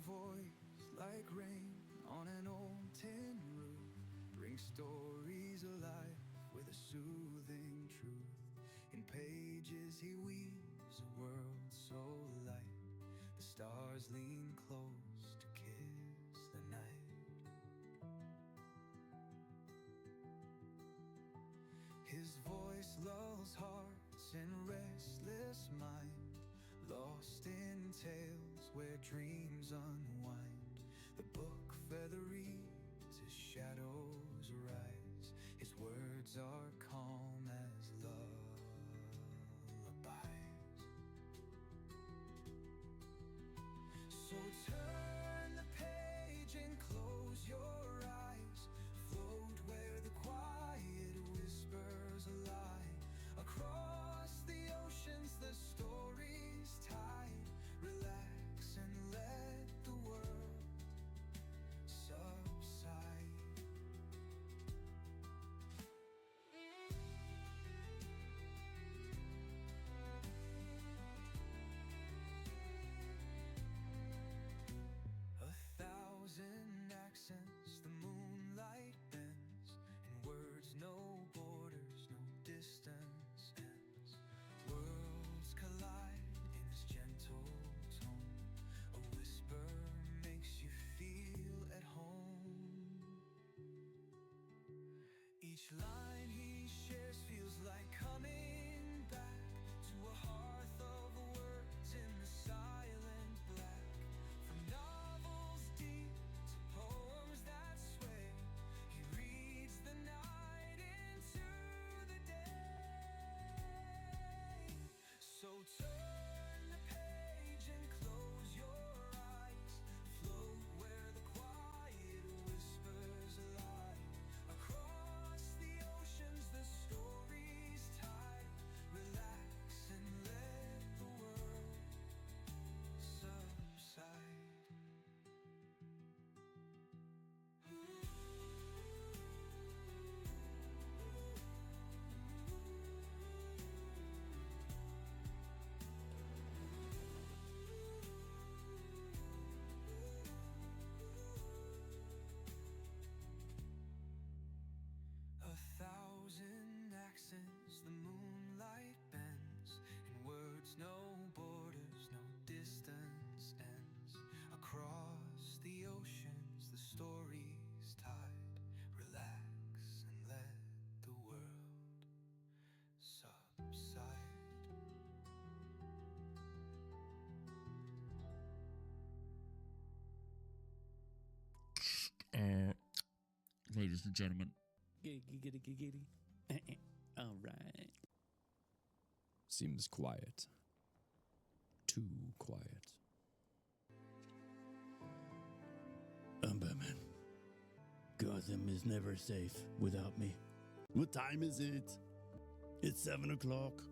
voice like rain on an old tin roof brings stories alive with a soothing truth. In pages he weaves a world so light, the stars lean close to kiss the night. His voice lulls hearts in restless mind, lost in tales where dreams unwind. The book feather reads as shadows rise, his words are calm as lullabies. So turn the page and close your eyes, float where the quiet whispers lie. Across the oceans the story's tide, relax and let the world subside. A thousand accents the moonlight bends, in words no borders, no distance ends. Worlds collide in his gentle tone, a whisper makes you feel at home. Each line he shares feels like coming back to a hearth of words in the silent black. From novels deep to poems that sway, he reads the night into the day. So turn the page and close your eyes, float where the quiet whispers lie. Across the oceans the story's tide, relax and let the world subside. A thousand accents the moonlight bends, in words no borders, no distance ends. Across the oceans the story's tide, relax and let the world subside. Ladies and gentlemen, Giggity. All right. Seems quiet. Too quiet. I'm Batman. Gotham is never safe without me. What time is it? It's 7 o'clock.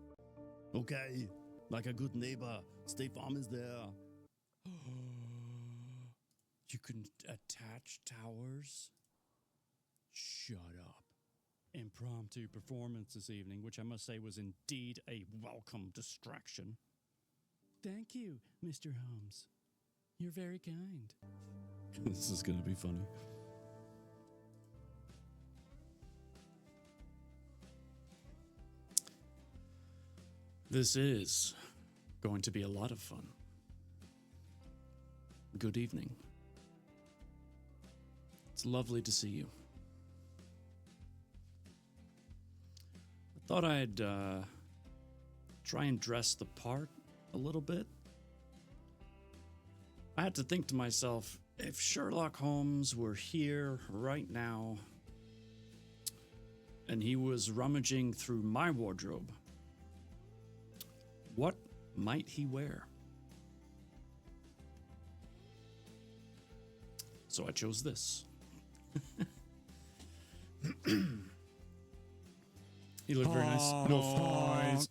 Okay, like a good neighbor, State Farm is there. You can attach towers? Shut up. Impromptu performance this evening, which I must say was indeed a welcome distraction. Thank you, Mr. Holmes. You're very kind. This is gonna be funny. This is going to be a lot of fun. Good evening. It's lovely to see you. I thought I'd try and dress the part a little bit. I had to think to myself, if Sherlock Holmes were here right now and he was rummaging through my wardrobe, what might he wear? So I chose this. He looked very nice. Noise.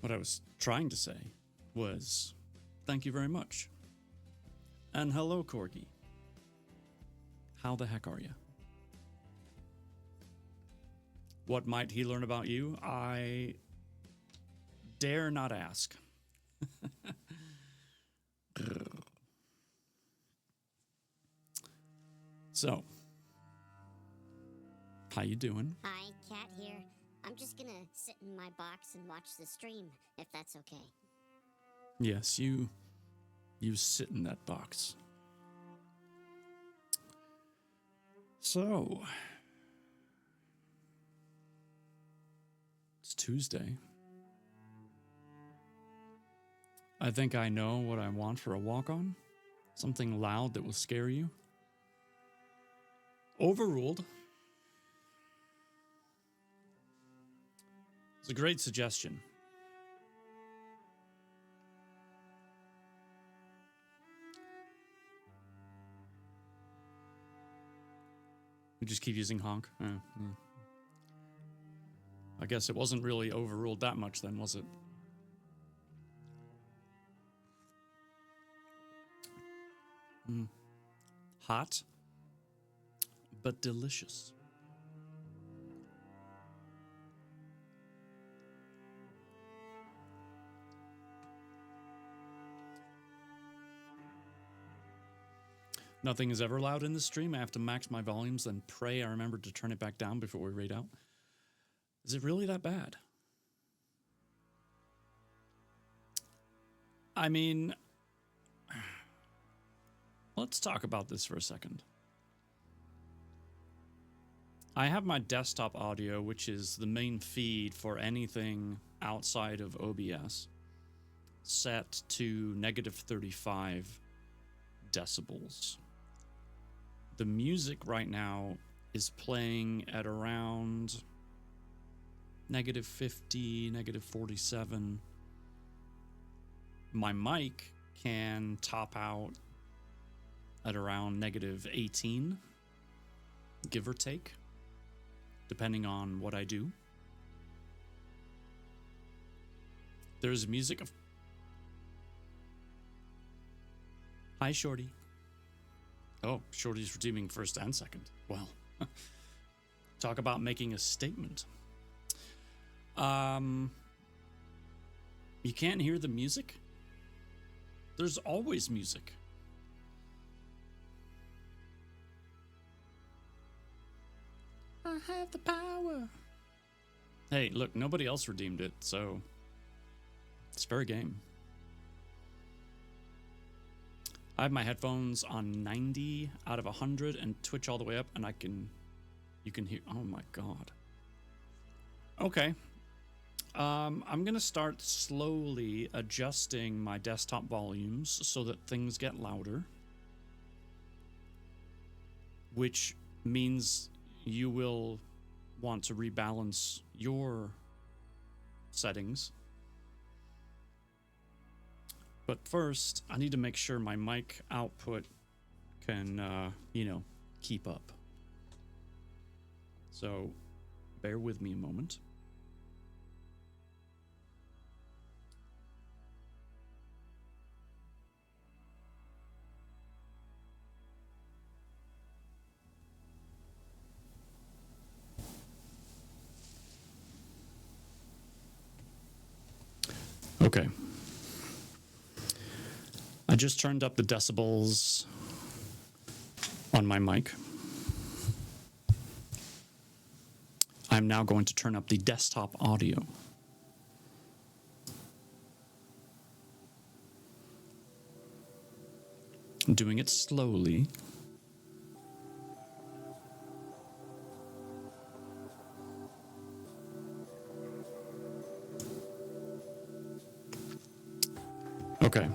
What I was trying to say was, thank you very much. And hello, Corgi. How the heck are you? What might he learn about you? I dare not ask. So, how you doing? Hi, Cat here. I'm just gonna sit in my box and watch the stream, if that's okay. Yes, you sit in that box. So, it's Tuesday. I think I know what I want for a walk-on. Something loud that will scare you. Overruled. It's a great suggestion. We just keep using honk. I guess it wasn't really overruled that much then, was it? Hot, but delicious. Nothing is ever loud in this stream. I have to max my volumes, then pray I remember to turn it back down before we raid out. Is it really that bad? I mean, let's talk about this for a second. I have my desktop audio, which is the main feed for anything outside of OBS, set to -35 decibels. The music right now is playing at around -50, -47. My mic can top out at around -18, give or take, depending on what I do. There's music of... Hi, Shorty. Oh, Shorty's redeeming first and second. Well, talk about making a statement. You can't hear the music? There's always music. I have the power. Hey, look, nobody else redeemed it, so it's fair game. I have my headphones on 90 out of 100 and Twitch all the way up, and you can hear, oh my God. Okay. I'm gonna start slowly adjusting my desktop volumes so that things get louder, which means you will want to rebalance your settings. But first, I need to make sure my mic output can, keep up. So, bear with me a moment. Okay. I just turned up the decibels on my mic. I'm now going to turn up the desktop audio. I'm doing it slowly. Okay.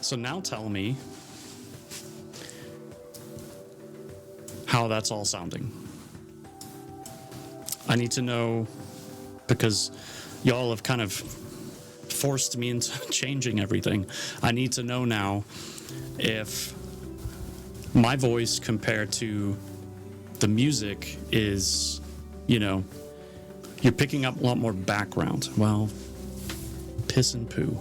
So now tell me how that's all sounding. I need to know, because y'all have kind of forced me into changing everything. I need to know now if my voice compared to the music is, you're picking up a lot more background. Well, piss and poo.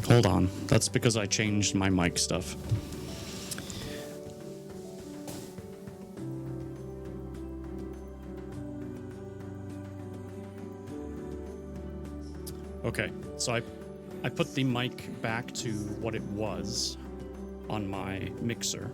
Hold on. That's because I changed my mic stuff. Okay, so I put the mic back to what it was on my mixer.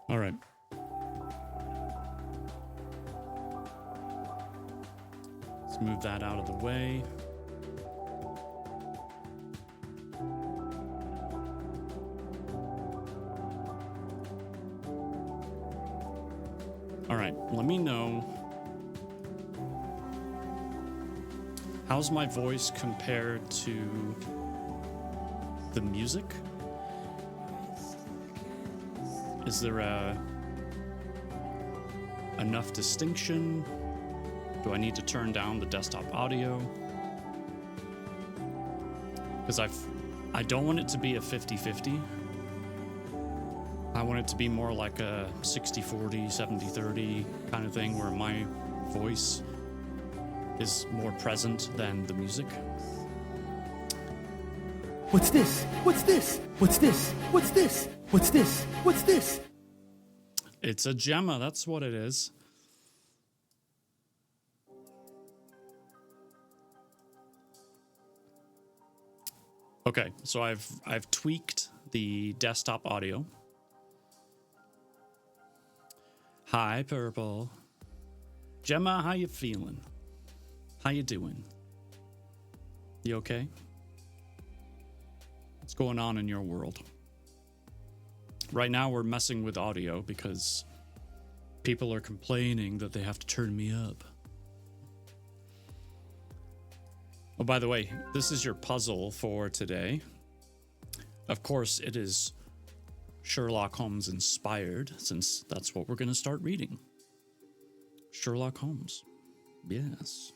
All right. Let's move that out of the way. All right, let me know. How's my voice compared to the music? Is there enough distinction? Do I need to turn down the desktop audio? Because I don't want it to be a 50-50. I want it to be more like a 60-40, 70-30 kind of thing where my voice is more present than the music. What's this? What's this? What's this? What's this? What's this? What's this? It's a Gemma, that's what it is. Okay, so I've tweaked the desktop audio. Hi, Purple. Gemma, how you feeling? How you doing? You okay? What's going on in your world? Right now we're messing with audio because people are complaining that they have to turn me up. Oh, by the way, this is your puzzle for today. Of course, it is Sherlock Holmes inspired, since that's what we're going to start reading. Sherlock Holmes. Yes.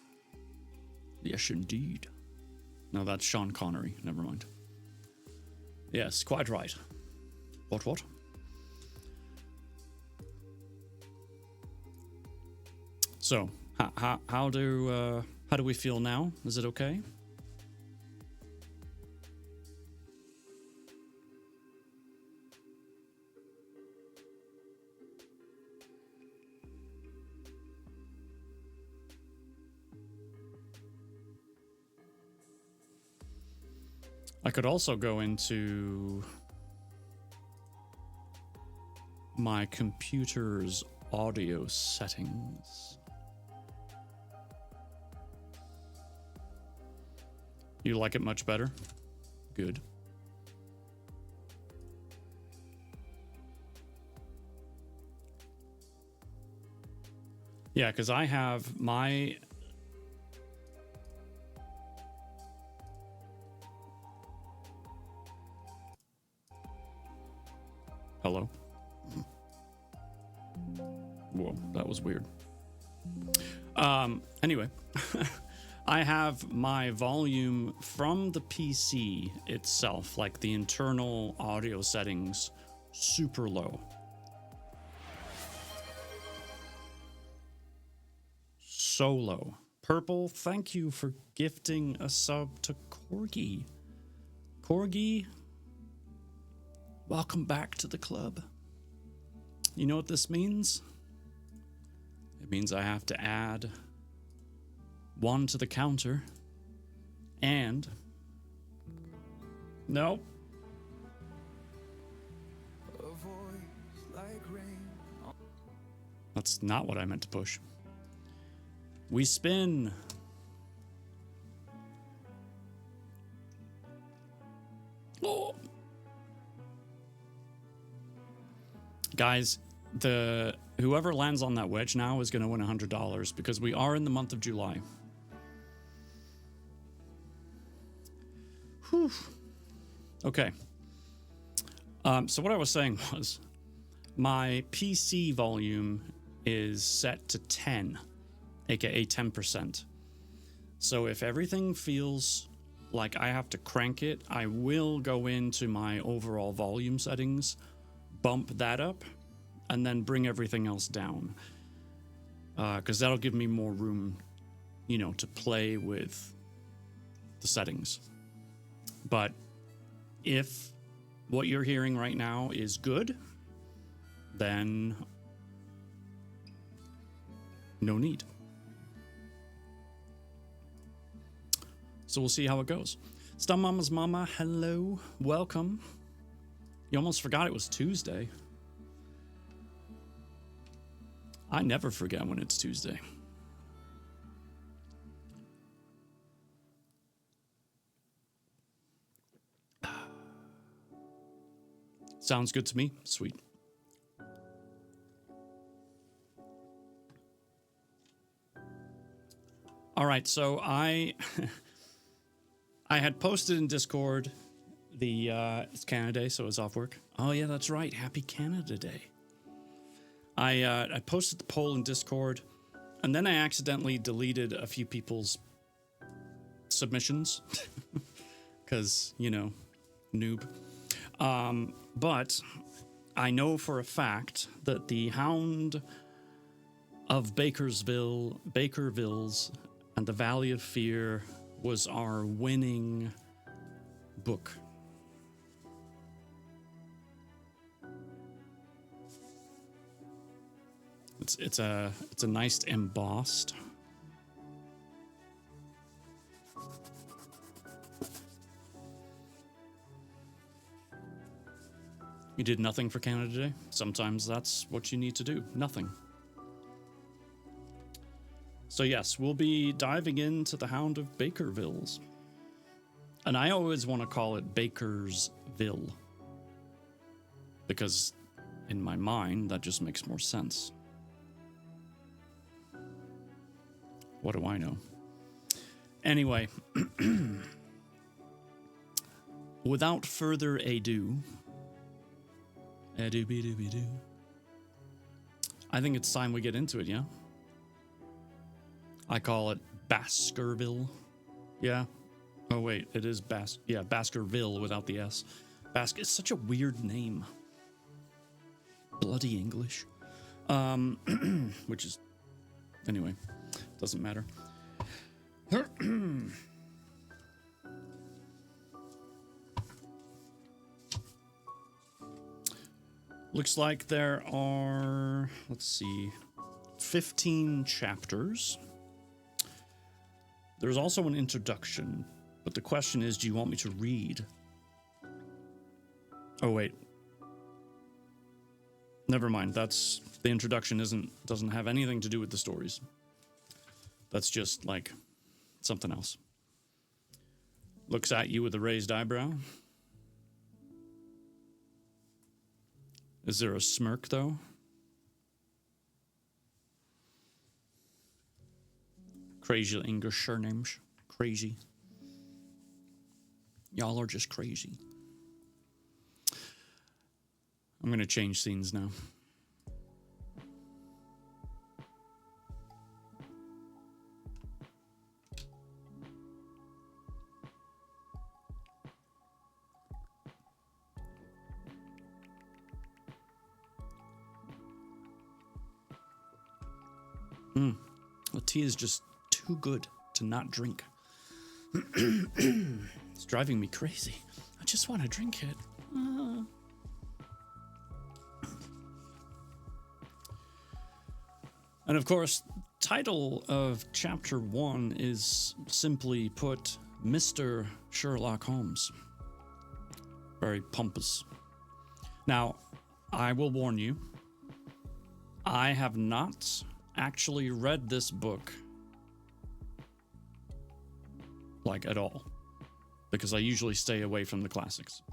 Yes, indeed. No, that's Sean Connery. Never mind. Yes, quite right. What? So, how do we feel now? Is it okay? I could also go into my computer's audio settings. You like it much better? Good. Yeah, because I have my... Hello? Whoa, that was weird. Anyway, I have my volume from the PC itself, like the internal audio settings, super low. So low. Purple, thank you for gifting a sub to Corgi. Corgi, welcome back to the club. You know what this means? It means I have to add 1 to the counter and... No. That's not what I meant to push. We spin. Oh. Guys, whoever lands on that wedge now is going to win $100 because we are in the month of July. Whew. Okay. So what I was saying was my PC volume is set to 10, aka 10%. So if everything feels like I have to crank it, I will go into my overall volume settings, bump that up, and then bring everything else down. Because that'll give me more room, to play with the settings. But if what you're hearing right now is good, then no need. So we'll see how it goes. Stump Mama's Mama, hello, welcome. You almost forgot it was Tuesday. I never forget when it's Tuesday. Sounds good to me. Sweet. All right, so I had posted in Discord it's Canada Day, so it's off work. Oh yeah, that's right. Happy Canada Day. I posted the poll in Discord, and then I accidentally deleted a few people's submissions because, noob. But I know for a fact that the Hound of Bakervilles and the Valley of Fear was our winning book. It's a nice embossed. You did nothing for Canada Day? Sometimes that's what you need to do. Nothing. So yes, we'll be diving into the Hound of Bakervilles. And I always want to call it Bakersville. Because in my mind, that just makes more sense. What do I know? Anyway, without further ado, I think it's time we get into it, yeah? I call it Baskerville. Yeah. Oh, wait, it is Baskerville without the S. It's such a weird name. Bloody English. Which is... Anyway, doesn't matter. Looks like there are, 15 chapters. There's also an introduction, but the question is, do you want me to read? Oh, wait. Never mind. The introduction doesn't have anything to do with the stories. That's just like something else. Looks at you with a raised eyebrow. Is there a smirk, though? Crazy English surnames. Crazy. Y'all are just crazy. I'm going to change scenes now. The tea is just too good to not drink. It's driving me crazy. I just want to drink it. And of course, title of chapter 1 is simply put, Mr. Sherlock Holmes. Very pompous. Now, I will warn you, I have not actually read this book at all, because I usually stay away from the classics,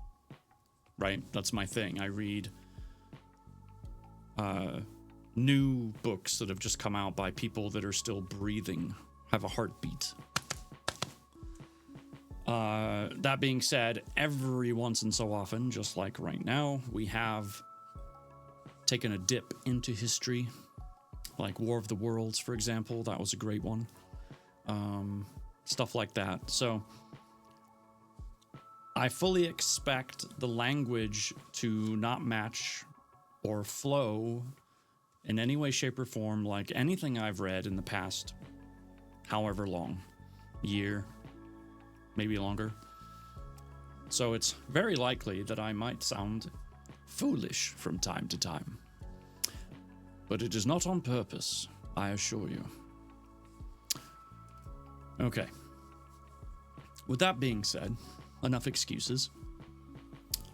right? That's my thing. I read new books that have just come out by people that are still breathing, have a heartbeat. That being said, every once in so often, just like right now, we have taken a dip into history, like War of the Worlds, for example. That was a great one. Stuff like that. So I fully expect the language to not match or flow in any way, shape, or form like anything I've read in the past, however long, year, maybe longer. So it's very likely that I might sound foolish from time to time. But it is not on purpose, I assure you. Okay. With that being said, enough excuses.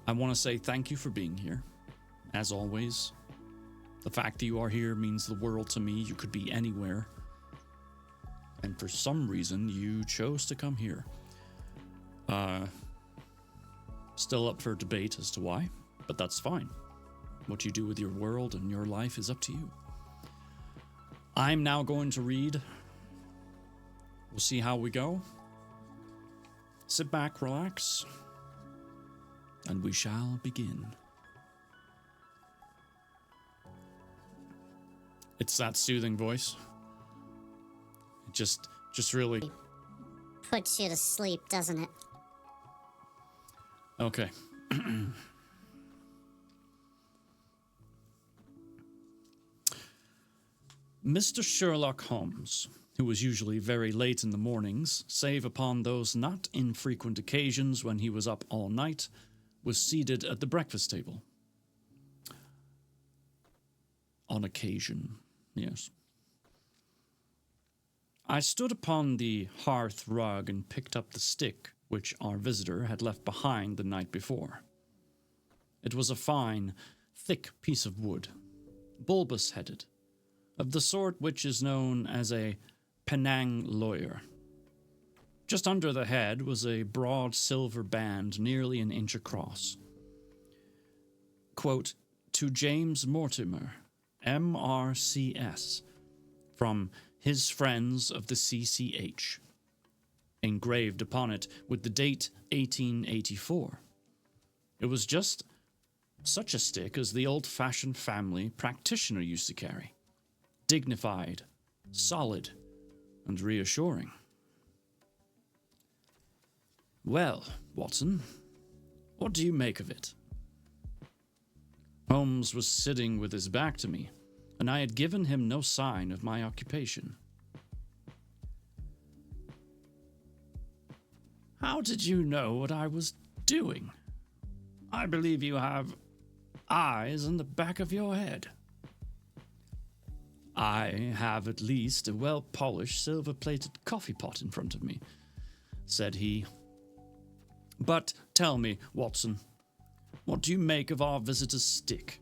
I want to say thank you for being here. As always, the fact that you are here means the world to me. You could be anywhere. And for some reason, you chose to come here. Still up for debate as to why, but that's fine. What you do with your world and your life is up to you. I'm now going to read. We'll see how we go. Sit back, relax, and we shall begin. It's that soothing voice. It just really Puts you to sleep, doesn't it? okay. Mr. Sherlock Holmes, who was usually very late in the mornings, save upon those not infrequent occasions when he was up all night, was seated at the breakfast table. On occasion, yes. I stood upon the hearth rug and picked up the stick which our visitor had left behind the night before. It was a fine, thick piece of wood, bulbous-headed, of the sort which is known as a Penang lawyer. Just under the head was a broad silver band nearly an inch across. Quote, "To James Mortimer, M.R.C.S., from his friends of the CCH," engraved upon it with the date 1884. It was just such a stick as the old-fashioned family practitioner used to carry. Dignified, solid, and reassuring. "Well, Watson, what do you make of it?" Holmes was sitting with his back to me, and I had given him no sign of my occupation. "How did you know what I was doing? I believe you have eyes in the back of your head." "I have at least a well-polished silver-plated coffee pot in front of me," said he. "But tell me, Watson, what do you make of our visitor's stick?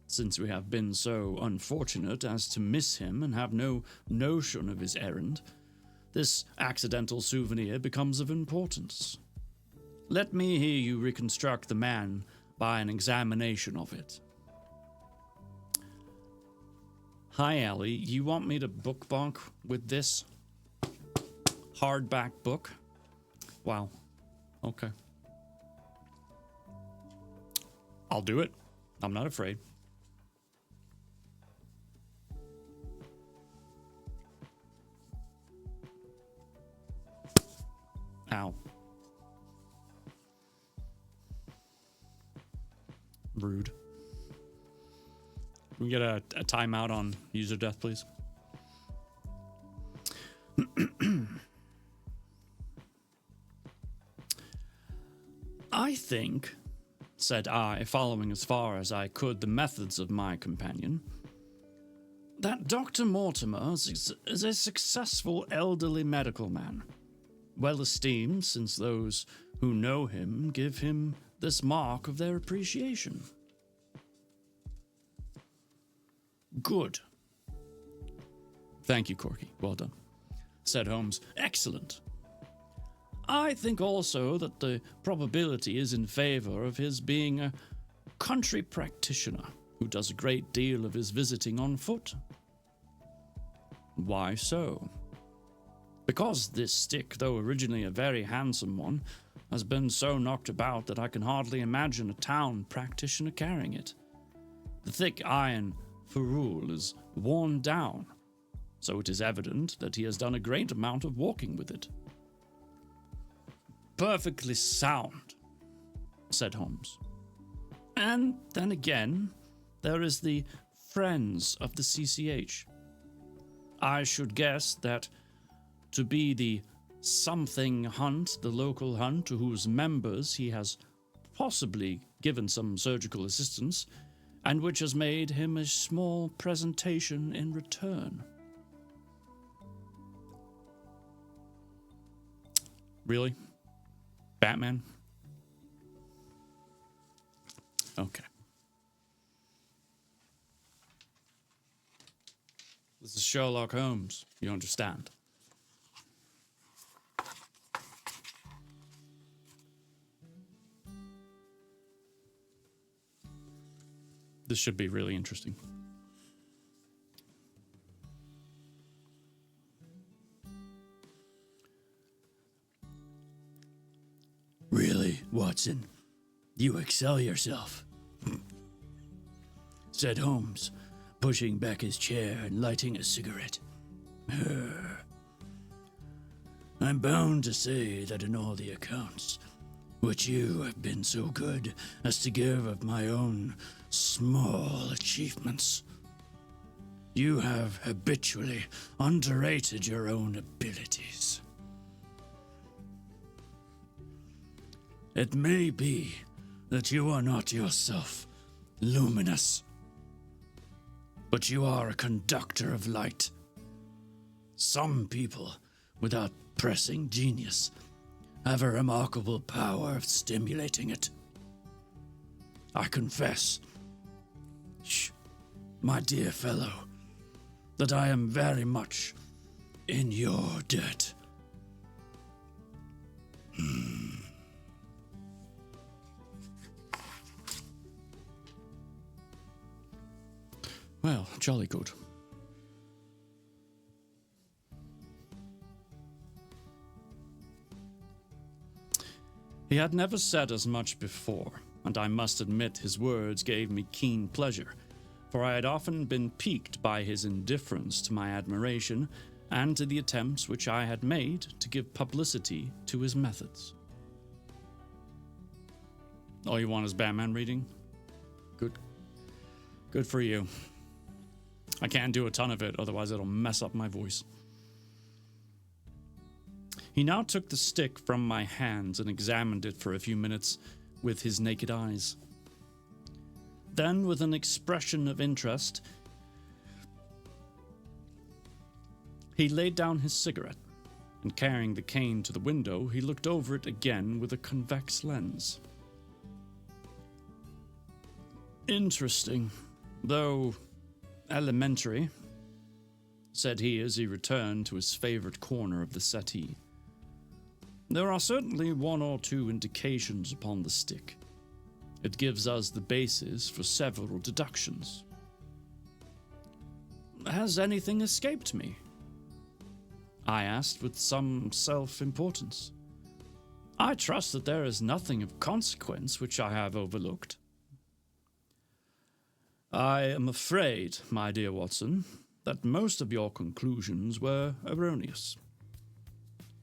Since we have been so unfortunate as to miss him and have no notion of his errand, this accidental souvenir becomes of importance. Let me hear you reconstruct the man by an examination of it." "Hi, Ellie. You want me to bookmark with this hardback book?" "Wow. Okay. I'll do it. I'm not afraid." Ow. Rude. Can we get a timeout on user death, please? "I think," said I, following as far as I could the methods of my companion, "that Dr. Mortimer is a successful elderly medical man, well esteemed since those who know him give him this mark of their appreciation." "Good. Thank you, Corky. Well done," said Holmes. "Excellent. I think also that the probability is in favor of his being a country practitioner who does a great deal of his visiting on foot." "Why so?" "Because this stick, though originally a very handsome one, has been so knocked about that I can hardly imagine a town practitioner carrying it. The thick iron ferrule is worn down, so it is evident that he has done a great amount of walking with it." "Perfectly sound," said Holmes. "And then again, there is the Friends of the CCH. I should guess that to be the something hunt, the local hunt, to whose members he has possibly given some surgical assistance, and which has made him a small presentation in return. Really? Batman? Okay. This is Sherlock Holmes, you understand? This should be really interesting. Really, Watson? You excel yourself, said Holmes, pushing back his chair and lighting a cigarette. I'm bound to say that in all the accounts which you have been so good as to give of my own small achievements, you have habitually underrated your own abilities. It may be that you are not yourself luminous, but you are a conductor of light. Some people, without pressing genius, have a remarkable power of stimulating it. I confess, my dear fellow, that I am very much in your debt. Well, jolly good. He had never said as much before, and I must admit his words gave me keen pleasure, for I had often been piqued by his indifference to my admiration and to the attempts which I had made to give publicity to his methods. All you want is Batman reading? Good for you. I can't do a ton of it, otherwise it'll mess up my voice. He now took the stick from my hands and examined it for a few minutes with his naked eyes. Then, with an expression of interest, he laid down his cigarette, and carrying the cane to the window, he looked over it again with a convex lens. Interesting, though elementary, said he as he returned to his favorite corner of the settee. There are certainly one or two indications upon the stick. It gives us the basis for several deductions. Has anything escaped me? I asked with some self-importance. I trust that there is nothing of consequence which I have overlooked. I am afraid, my dear Watson, that most of your conclusions were erroneous.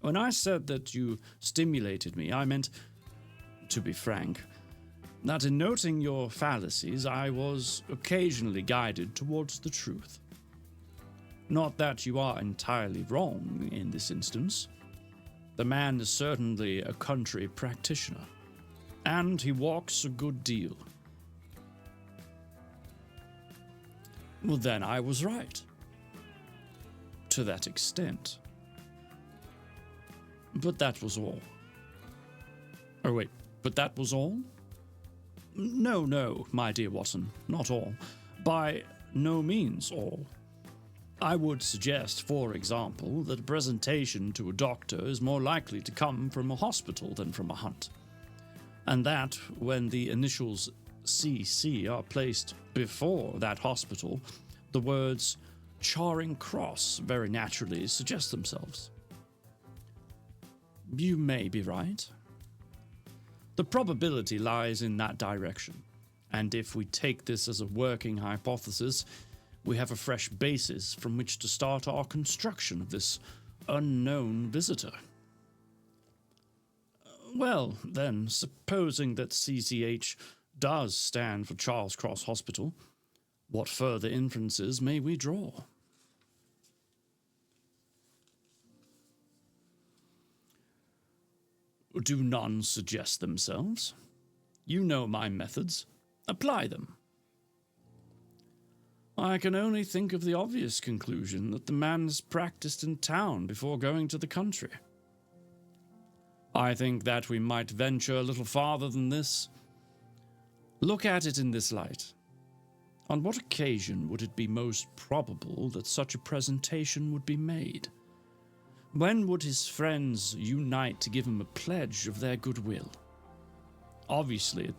When I said that you stimulated me, I meant, to be frank, that in noting your fallacies, I was occasionally guided towards the truth. Not that you are entirely wrong in this instance. The man is certainly a country practitioner, and he walks a good deal. Well, then I was right. To that extent. But that was all. Oh, wait, but that was all? No, my dear Watson, not all. By no means all. I would suggest, for example, that a presentation to a doctor is more likely to come from a hospital than from a hunt. And that, when the initials CC are placed before that hospital, the words Charing Cross very naturally suggest themselves. You may be right. The probability lies in that direction, and if we take this as a working hypothesis, we have a fresh basis from which to start our construction of this unknown visitor. Well, then, supposing that CCH does stand for Charles Cross Hospital, What further inferences may we draw? Do none suggest themselves? You know my methods. Apply them. I can only think of the obvious conclusion that the man has practiced in town before going to the country. I think that we might venture a little farther than this. Look at it in this light. On what occasion would it be most probable that such a presentation would be made? When would his friends unite to give him a pledge of their goodwill? Obviously,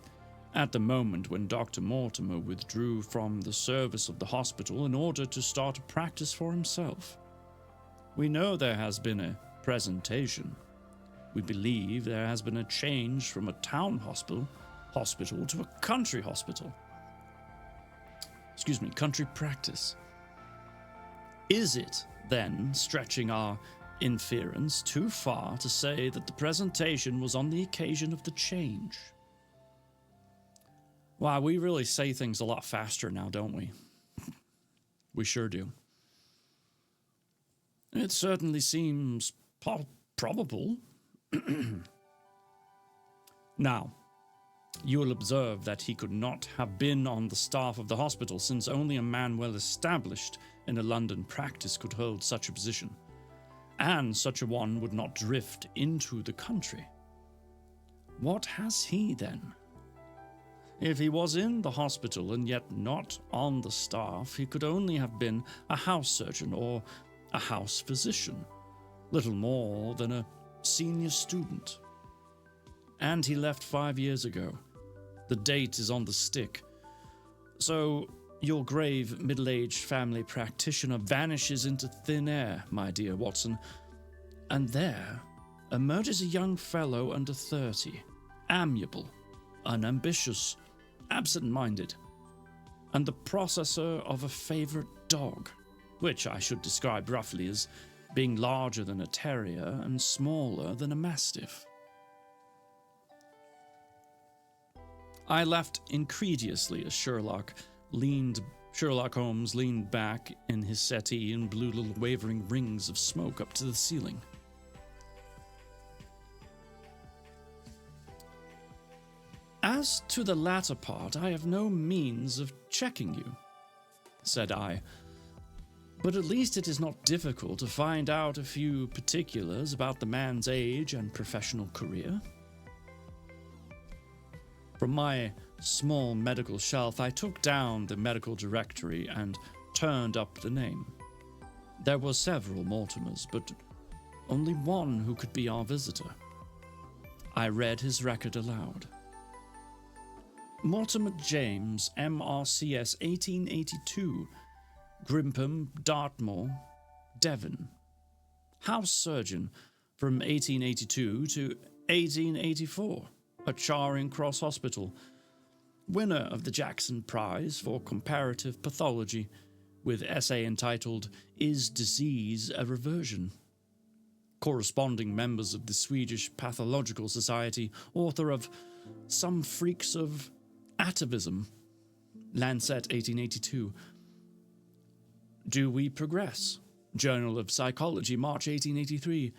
at the moment when Dr. Mortimer withdrew from the service of the hospital in order to start a practice for himself. We know there has been a presentation. We believe there has been a change from a town hospital to a country hospital. Country practice. Is it, then, stretching our inference too far to say that the presentation was on the occasion of the change? Wow, we really say things a lot faster now, don't we? We sure do. It certainly seems probable. Now, you will observe that he could not have been on the staff of the hospital, since only a man well established in a London practice could hold such a position, and such a one would not drift into the country. What has he, then? If he was in the hospital and yet not on the staff, he could only have been a house surgeon or a house physician, little more than a senior student. And he left 5 years ago. The date is on the stick. So your grave middle-aged family practitioner vanishes into thin air, my dear Watson. And there emerges a young fellow under 30, amiable, unambitious, absent-minded, and the possessor of a favorite dog, which I should describe roughly as being larger than a terrier and smaller than a mastiff. I laughed incredulously as Sherlock Holmes leaned back in his settee and blew little wavering rings of smoke up to the ceiling. As to the latter part, I have no means of checking you, said I, but at least it is not difficult to find out a few particulars about the man's age and professional career. From my small medical shelf, I took down the medical directory and turned up the name. There were several Mortimers, but only one who could be our visitor. I read his record aloud. Mortimer James, MRCS 1882, Grimpham, Dartmoor, Devon. House surgeon from 1882 to 1884 at Charing Cross Hospital. Winner of the Jackson Prize for Comparative Pathology with essay entitled Is Disease a Reversion? Corresponding members of the Swedish Pathological Society, author of Some Freaks of Atavism, Lancet 1882. Do We Progress? Journal of Psychology, March 1883.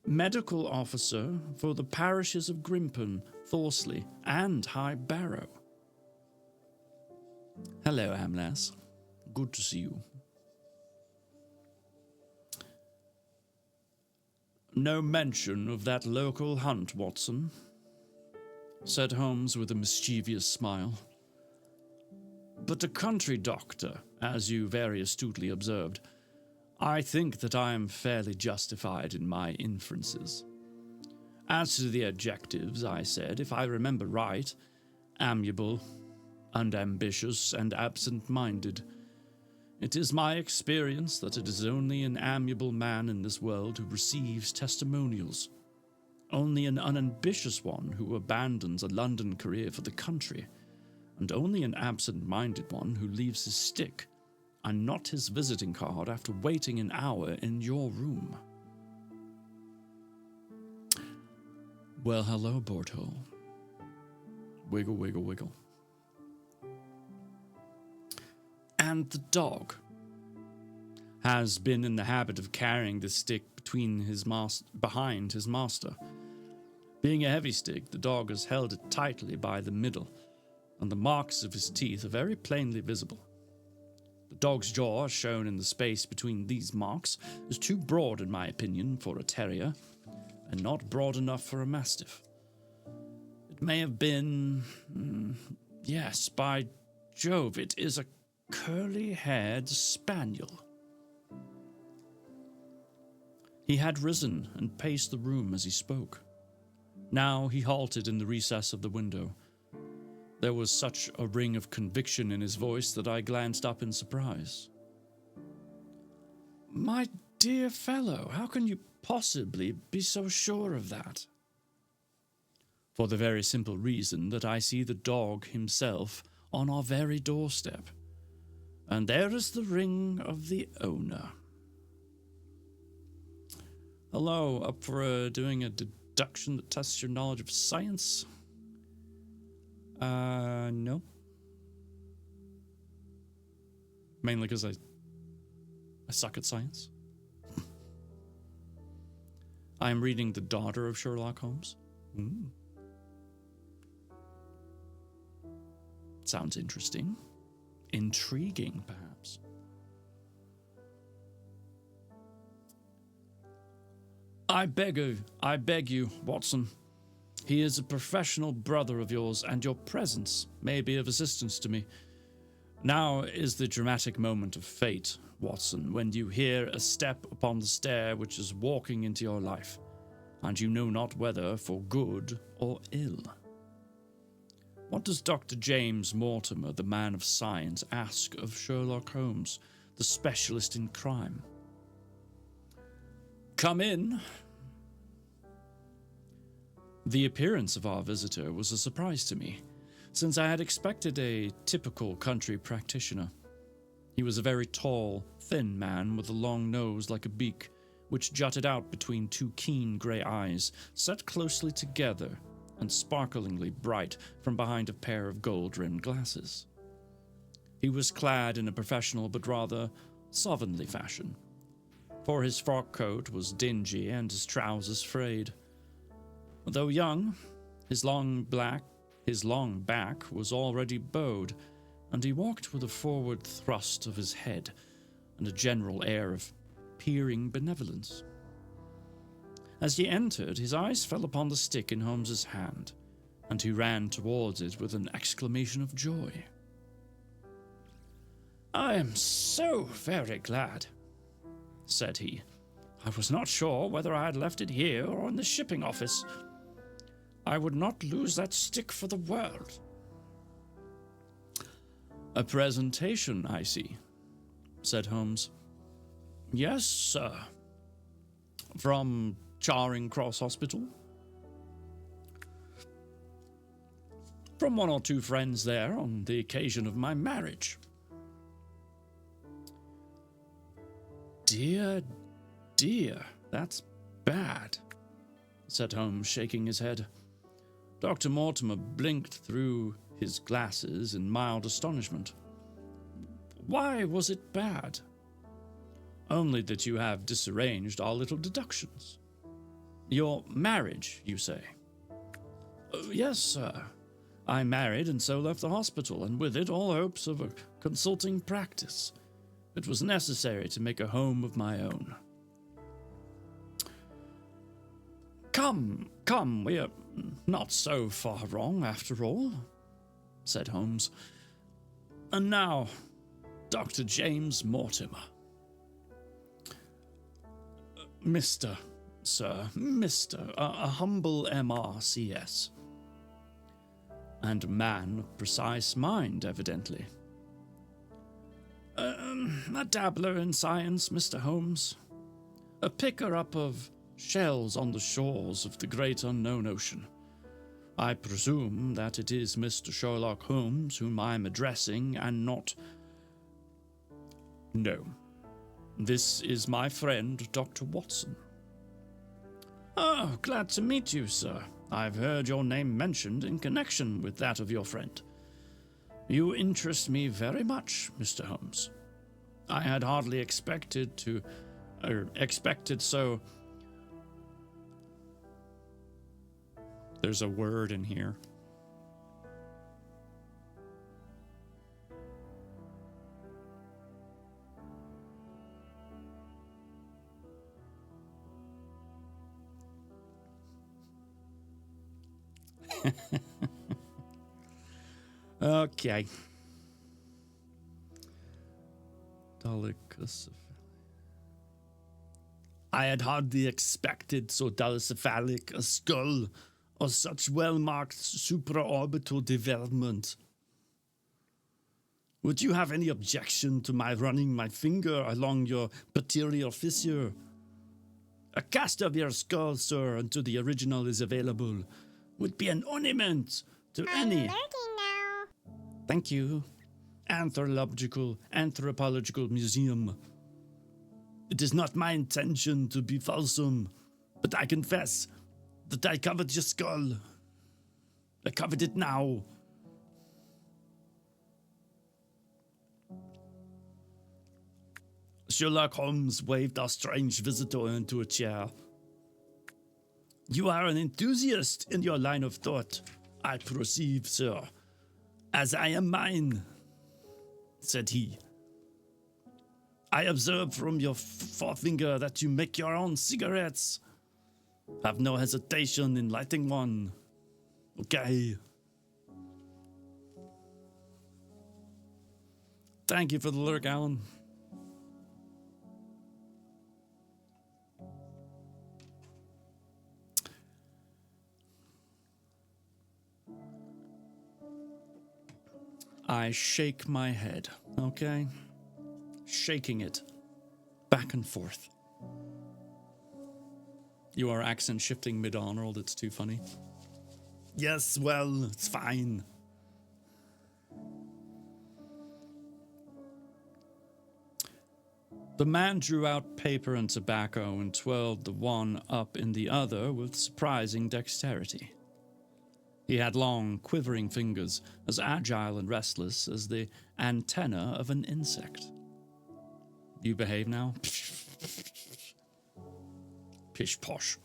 Medical officer for the parishes of Grimpen, Thorsley, and High Barrow. Hello, Amlas. Good to see you. No mention of that local hunt, Watson, said Holmes with a mischievous smile. But a country doctor, as you very astutely observed, I think that I am fairly justified in my inferences. As to the adjectives, I said, if I remember right, amiable, unambitious, and absent-minded. It is my experience that it is only an amiable man in this world who receives testimonials, only an unambitious one who abandons a London career for the country, and only an absent-minded one who leaves his stick and not his visiting card after waiting an hour in your room. Well, hello, Borto. Wiggle, wiggle, wiggle. And the dog has been in the habit of carrying the stick behind his master. Being a heavy stick, the dog has held it tightly by the middle, and the marks of his teeth are very plainly visible. The dog's jaw, shown in the space between these marks, is too broad, in my opinion, for a terrier, and not broad enough for a mastiff. It may have been... yes, by Jove, it is a curly-haired spaniel. He had risen and paced the room as he spoke. Now he halted in the recess of the window. There was such a ring of conviction in his voice that I glanced up in surprise. "My dear fellow, how can you possibly be so sure of that?" "For the very simple reason that I see the dog himself on our very doorstep. And there is the ring of the owner." "Hello, up for doing a deduction that tests your knowledge of science?" No. Mainly because I suck at science. I am reading The Daughter of Sherlock Holmes. Sounds interesting. Intriguing, perhaps. I beg you, Watson. He is a professional brother of yours, and your presence may be of assistance to me. Now is the dramatic moment of fate, Watson, when you hear a step upon the stair which is walking into your life, and you know not whether for good or ill. What does Dr. James Mortimer, the man of science, ask of Sherlock Holmes, the specialist in crime? "Come in." The appearance of our visitor was a surprise to me, since I had expected a typical country practitioner. He was a very tall, thin man with a long nose like a beak, which jutted out between two keen grey eyes, set closely together and sparklingly bright from behind a pair of gold-rimmed glasses. He was clad in a professional but rather slovenly fashion, for his frock coat was dingy and his trousers frayed. Though young, his long back was already bowed, and he walked with a forward thrust of his head and a general air of peering benevolence. As he entered, his eyes fell upon the stick in Holmes's hand, and he ran towards it with an exclamation of joy. "I am so very glad," said he. "I was not sure whether I had left it here or in the shipping office. I would not lose that stick for the world." "A presentation, I see," said Holmes. "Yes, sir." "From Charing Cross Hospital?" "From one or two friends there on the occasion of my marriage." "Dear, that's bad," said Holmes, shaking his head. Dr. Mortimer blinked through his glasses in mild astonishment. "Why was it bad?" "Only that you have disarranged our little deductions." "Your marriage, you say?" "Yes, sir. I married and so left the hospital, and with it all hopes of a consulting practice. It was necessary to make a home of my own." Come, we are not so far wrong after all," said Holmes. "And now, Dr. James Mortimer." Mr. A humble MRCS. And a man of precise mind, evidently. A dabbler in science, Mr. Holmes. A picker-up of shells on the shores of the great unknown ocean. I presume that it is Mr. Sherlock Holmes whom I am addressing, and not... No. This is my friend, Dr. Watson. "Oh, glad to meet you, sir. I've heard your name mentioned in connection with that of your friend. You interest me very much, Mr. Holmes. I had hardly expected so. There's a word in here. Okay. I had hardly expected so dolichocephalic a skull or such well-marked supraorbital development. Would you have any objection to my running my finger along your posterior fissure? A cast of your skull, sir, until the original is available, would be an ornament to any... Lurking now. Thank you. Anthropological museum. It is not my intention to be fulsome, but I confess that I covered your skull. I covered it now. Sherlock Holmes waved our strange visitor into a chair. You are an enthusiast in your line of thought, I perceive, sir, as I am mine, said he. I observe from your forefinger that you make your own cigarettes. Have no hesitation in lighting one. Okay. Thank you for the lurk, Alan. I shake my head, okay? Shaking it back and forth. You are accent shifting mid-Arnold, it's too funny. Yes, well, it's fine. The man drew out paper and tobacco and twirled the one up in the other with surprising dexterity. He had long, quivering fingers, as agile and restless as the antenna of an insect. You behave now? Pish posh.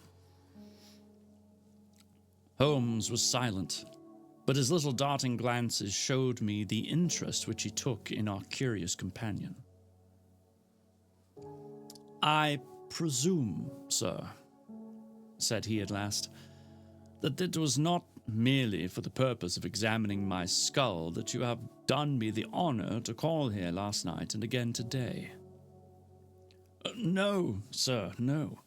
Holmes was silent, but his little darting glances showed me the interest which he took in our curious companion. I presume, sir, said he at last, that it was not merely for the purpose of examining my skull that you have done me the honor to call here last night and again today. No, sir, no,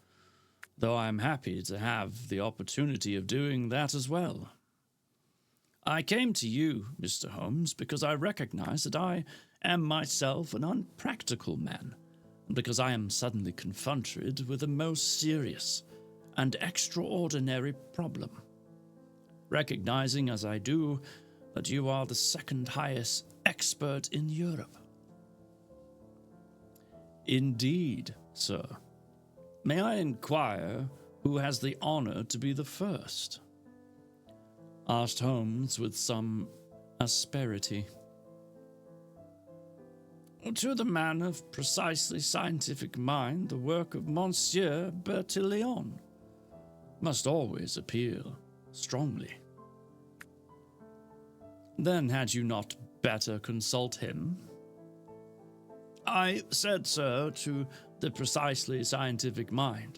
though I am happy to have the opportunity of doing that as well. I came to you, Mr. Holmes, because I recognize that I am myself an unpractical man, and because I am suddenly confronted with a most serious and extraordinary problem. Recognizing as I do that you are the second highest expert in Europe. Indeed, sir. May I inquire who has the honor to be the first? Asked Holmes with some asperity. To the man of precisely scientific mind, the work of Monsieur Bertillon must always appeal strongly. Then had you not better consult him? I said, sir, to the precisely scientific mind,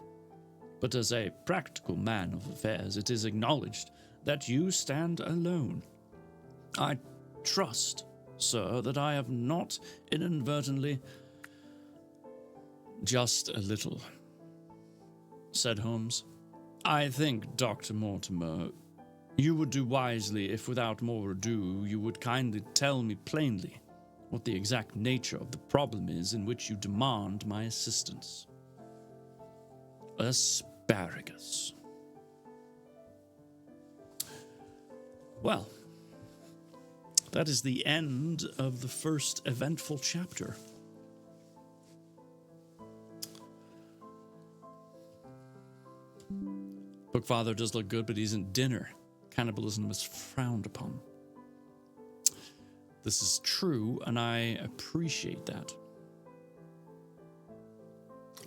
but as a practical man of affairs, it is acknowledged that you stand alone. I trust, sir, that I have not inadvertently... Just a little, said Holmes. I think, Dr. Mortimer, you would do wisely if without more ado you would kindly tell me plainly what the exact nature of the problem is in which you demand my assistance. Asparagus. Well, that is the end of the first eventful chapter. Bookfather does look good, but he's in dinner. Cannibalism is frowned upon. this is true, and I appreciate that.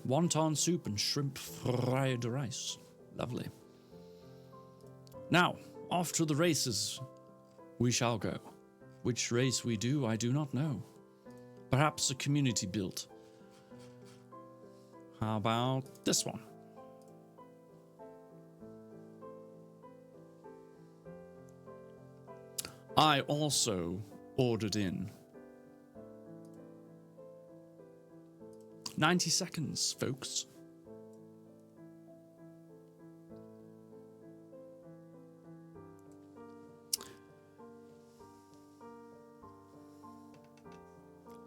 Wonton soup and shrimp fried rice. Lovely. Now, off to the races we shall go. Which race we do, I do not know. Perhaps a community built. How about this one? I also ordered in 90 seconds, folks.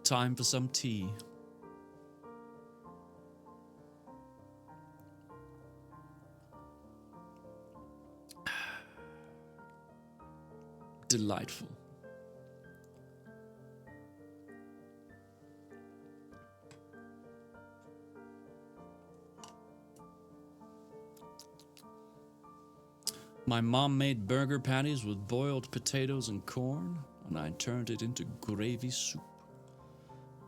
Time for some tea. Delightful. My mom made burger patties with boiled potatoes and corn, and I turned it into gravy soup.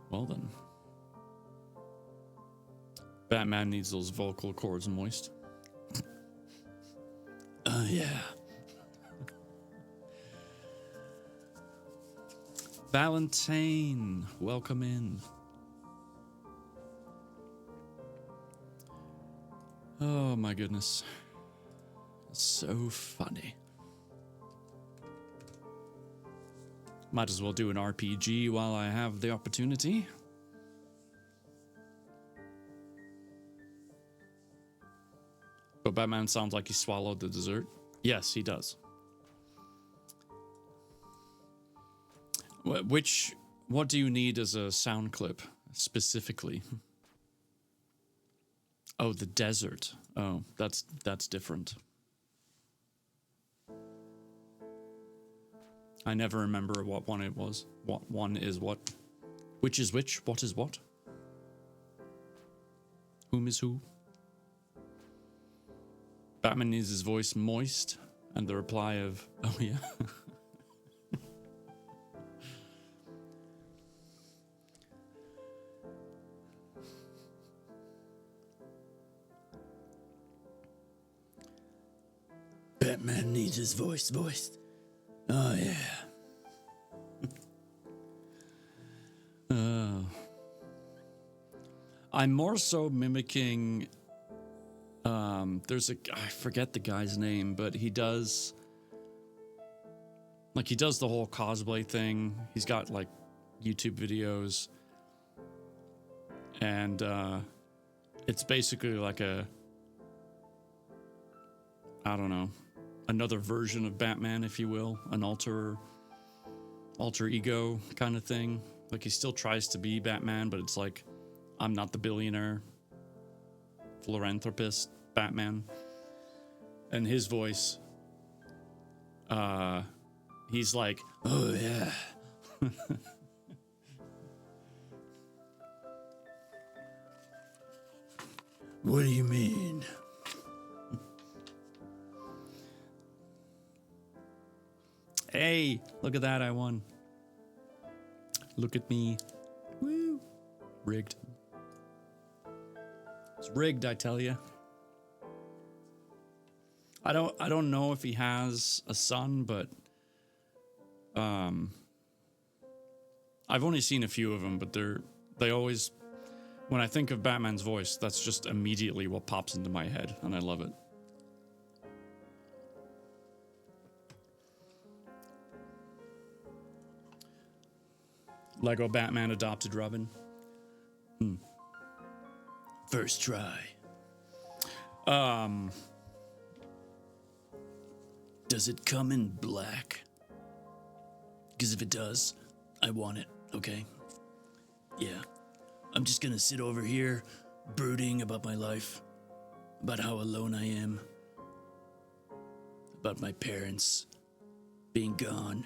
Well then. Batman needs those vocal cords moist. Yeah. Valentine, welcome in. Oh my goodness. So funny. Might as well do an RPG while I have the opportunity. But Batman sounds like he swallowed the dessert. Yes, he does. What do you need as a sound clip specifically? Oh, the desert. Oh, that's different. I never remember what one it was. What one is what? Which is which? What is what? Whom is who? Batman needs his voice moist, and the reply of, oh yeah. Batman needs his voice voiced. Oh, yeah. I'm more so mimicking, there's I forget the guy's name, but he does the whole cosplay thing. He's got like YouTube videos, and it's basically like I don't know, another version of Batman, if you will, an alter ego kind of thing. Like he still tries to be Batman, but it's like, I'm not the billionaire philanthropist Batman. And his voice, he's like, oh yeah. What do you mean? Hey, look at that, I won. Look at me. Woo. Rigged. It's rigged, I tell you. I don't know if he has a son, but I've only seen a few of them, but they always, when I think of Batman's voice, that's just immediately what pops into my head, and I love it. Lego Batman adopted Robin. First try. Does it come in black? Because if it does, I want it, okay? Yeah. I'm just gonna sit over here, brooding about my life, about how alone I am, about my parents being gone.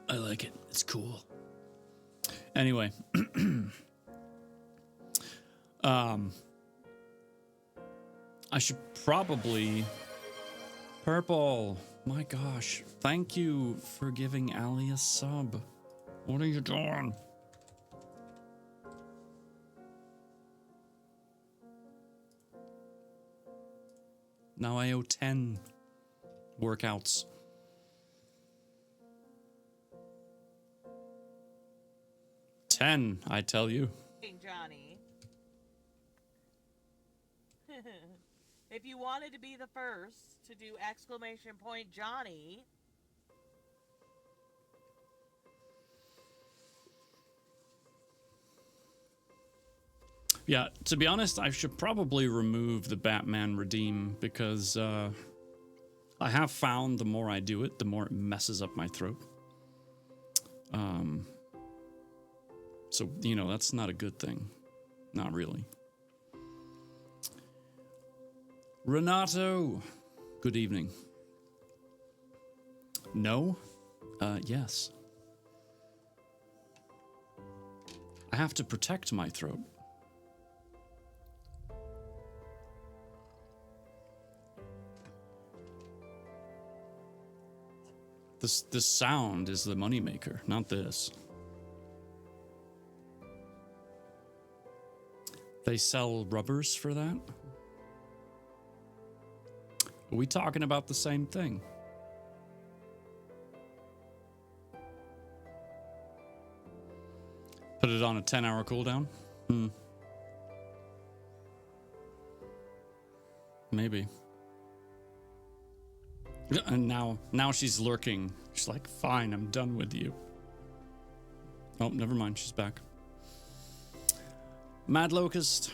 I like it. It's cool. Anyway, I should probably... Purple. My gosh. Thank you for giving Ali a sub. What are you doing? Now I owe 10 workouts. 10, I tell you. Hey, Johnny. If you wanted to be the first to do exclamation point Johnny. Yeah, to be honest, I should probably remove the Batman Redeem because I have found the more I do it, the more it messes up my throat. So, you know, that's not a good thing. Not really. Renato, good evening. No? Yes. I have to protect my throat. This sound is the moneymaker, not this. They sell rubbers for that? Are we talking about the same thing? Put it on a 10-hour cooldown? Maybe. And now she's lurking. She's like, fine, I'm done with you. Oh, never mind, she's back. Mad Locust,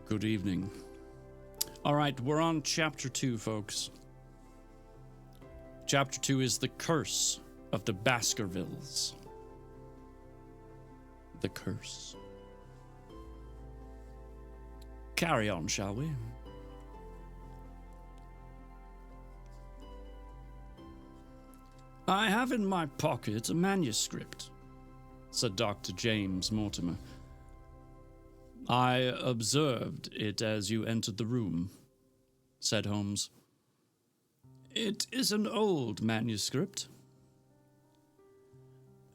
good evening. All right, we're on chapter 2, folks. Chapter 2 is the curse of the Baskervilles. The curse. Carry on, shall we? I have in my pocket a manuscript, said Dr. James Mortimer. I observed it as you entered the room, said Holmes. It is an old manuscript.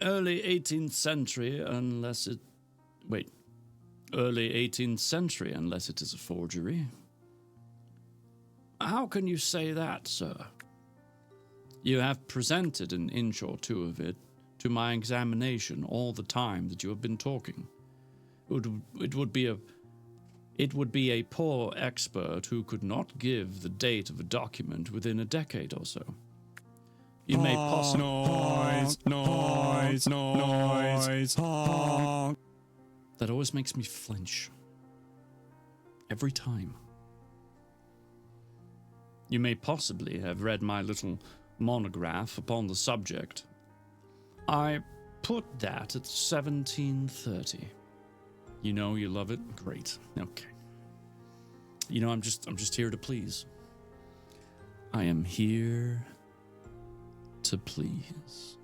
Early 18th century, unless it... Wait. Early 18th century, unless it is a forgery. How can you say that, sir? You have presented an inch or two of it to my examination all the time that you have been talking. It would be a poor expert who could not give the date of a document within a decade or so. You may possibly... Noise. That always makes me flinch. Every time. You may possibly have read my little monograph upon the subject. I put that at 1730. You know you love it? Great. Okay. You know, I'm just here to please. I am here to please.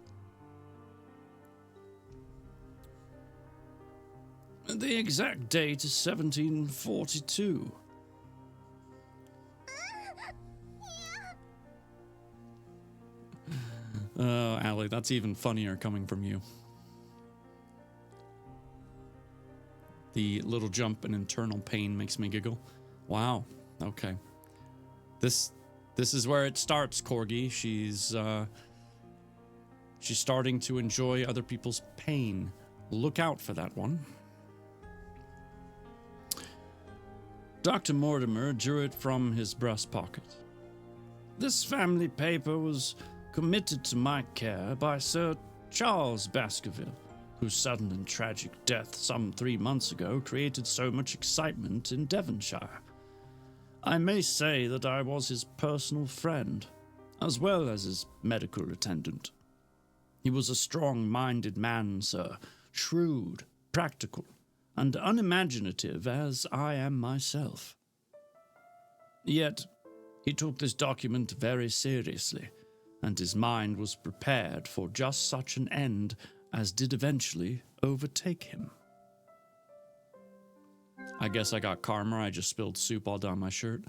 The exact date is 1742. Oh, Allie, that's even funnier coming from you. The little jump in internal pain makes me giggle. Wow. Okay. This is where it starts, Corgi. She's starting to enjoy other people's pain. Look out for that one. Dr. Mortimer drew it from his breast pocket. This family paper was committed to my care by Sir Charles Baskerville, whose sudden and tragic death some 3 months ago created so much excitement in Devonshire. I may say that I was his personal friend, as well as his medical attendant. He was a strong-minded man, sir, shrewd, practical, and unimaginative as I am myself. Yet, he took this document very seriously, and his mind was prepared for just such an end as did eventually overtake him. I guess I got karma. I just spilled soup all down my shirt.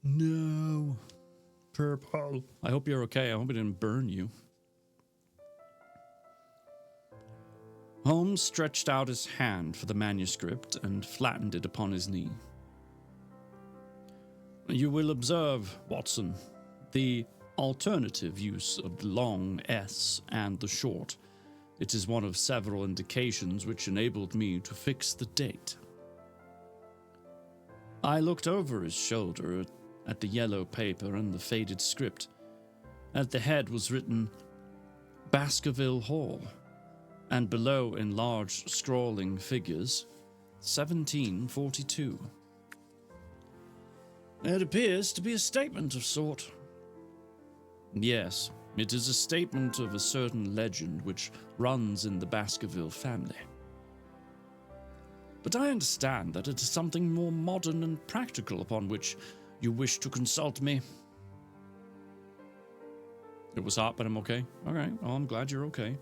No. Purple. I hope you're okay. I hope it didn't burn you. Holmes stretched out his hand for the manuscript and flattened it upon his knee. You will observe, Watson, the alternative use of the long S and the short. It is one of several indications which enabled me to fix the date. I looked over his shoulder at the yellow paper and the faded script. At the head was written Baskerville Hall, and below in large scrawling figures 1742. It appears to be a statement of sort. Yes, it is a statement of a certain legend which runs in the Baskerville family. But I understand that it is something more modern and practical upon which you wish to consult me. It was hot, but I'm okay. All right, well, I'm glad you're okay.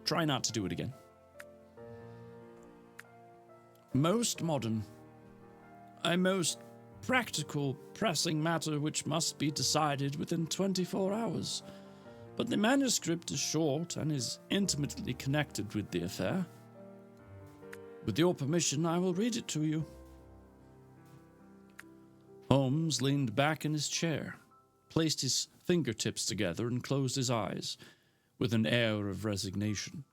Try not to do it again. Most modern. A most practical, pressing matter which must be decided within 24 hours. But the manuscript is short and is intimately connected with the affair. With your permission, I will read it to you. Holmes leaned back in his chair, placed his fingertips together, and closed his eyes with an air of resignation.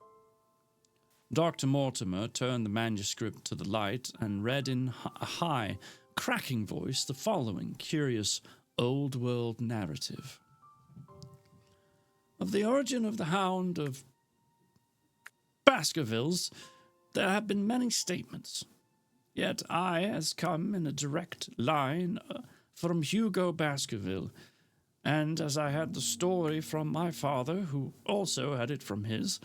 Dr. Mortimer turned the manuscript to the light and read in a high, cracking voice the following curious old-world narrative. Of the origin of the Hound of Baskervilles, there have been many statements, yet I has come in a direct line from Hugo Baskerville, and as I had the story from my father, who also had it from his,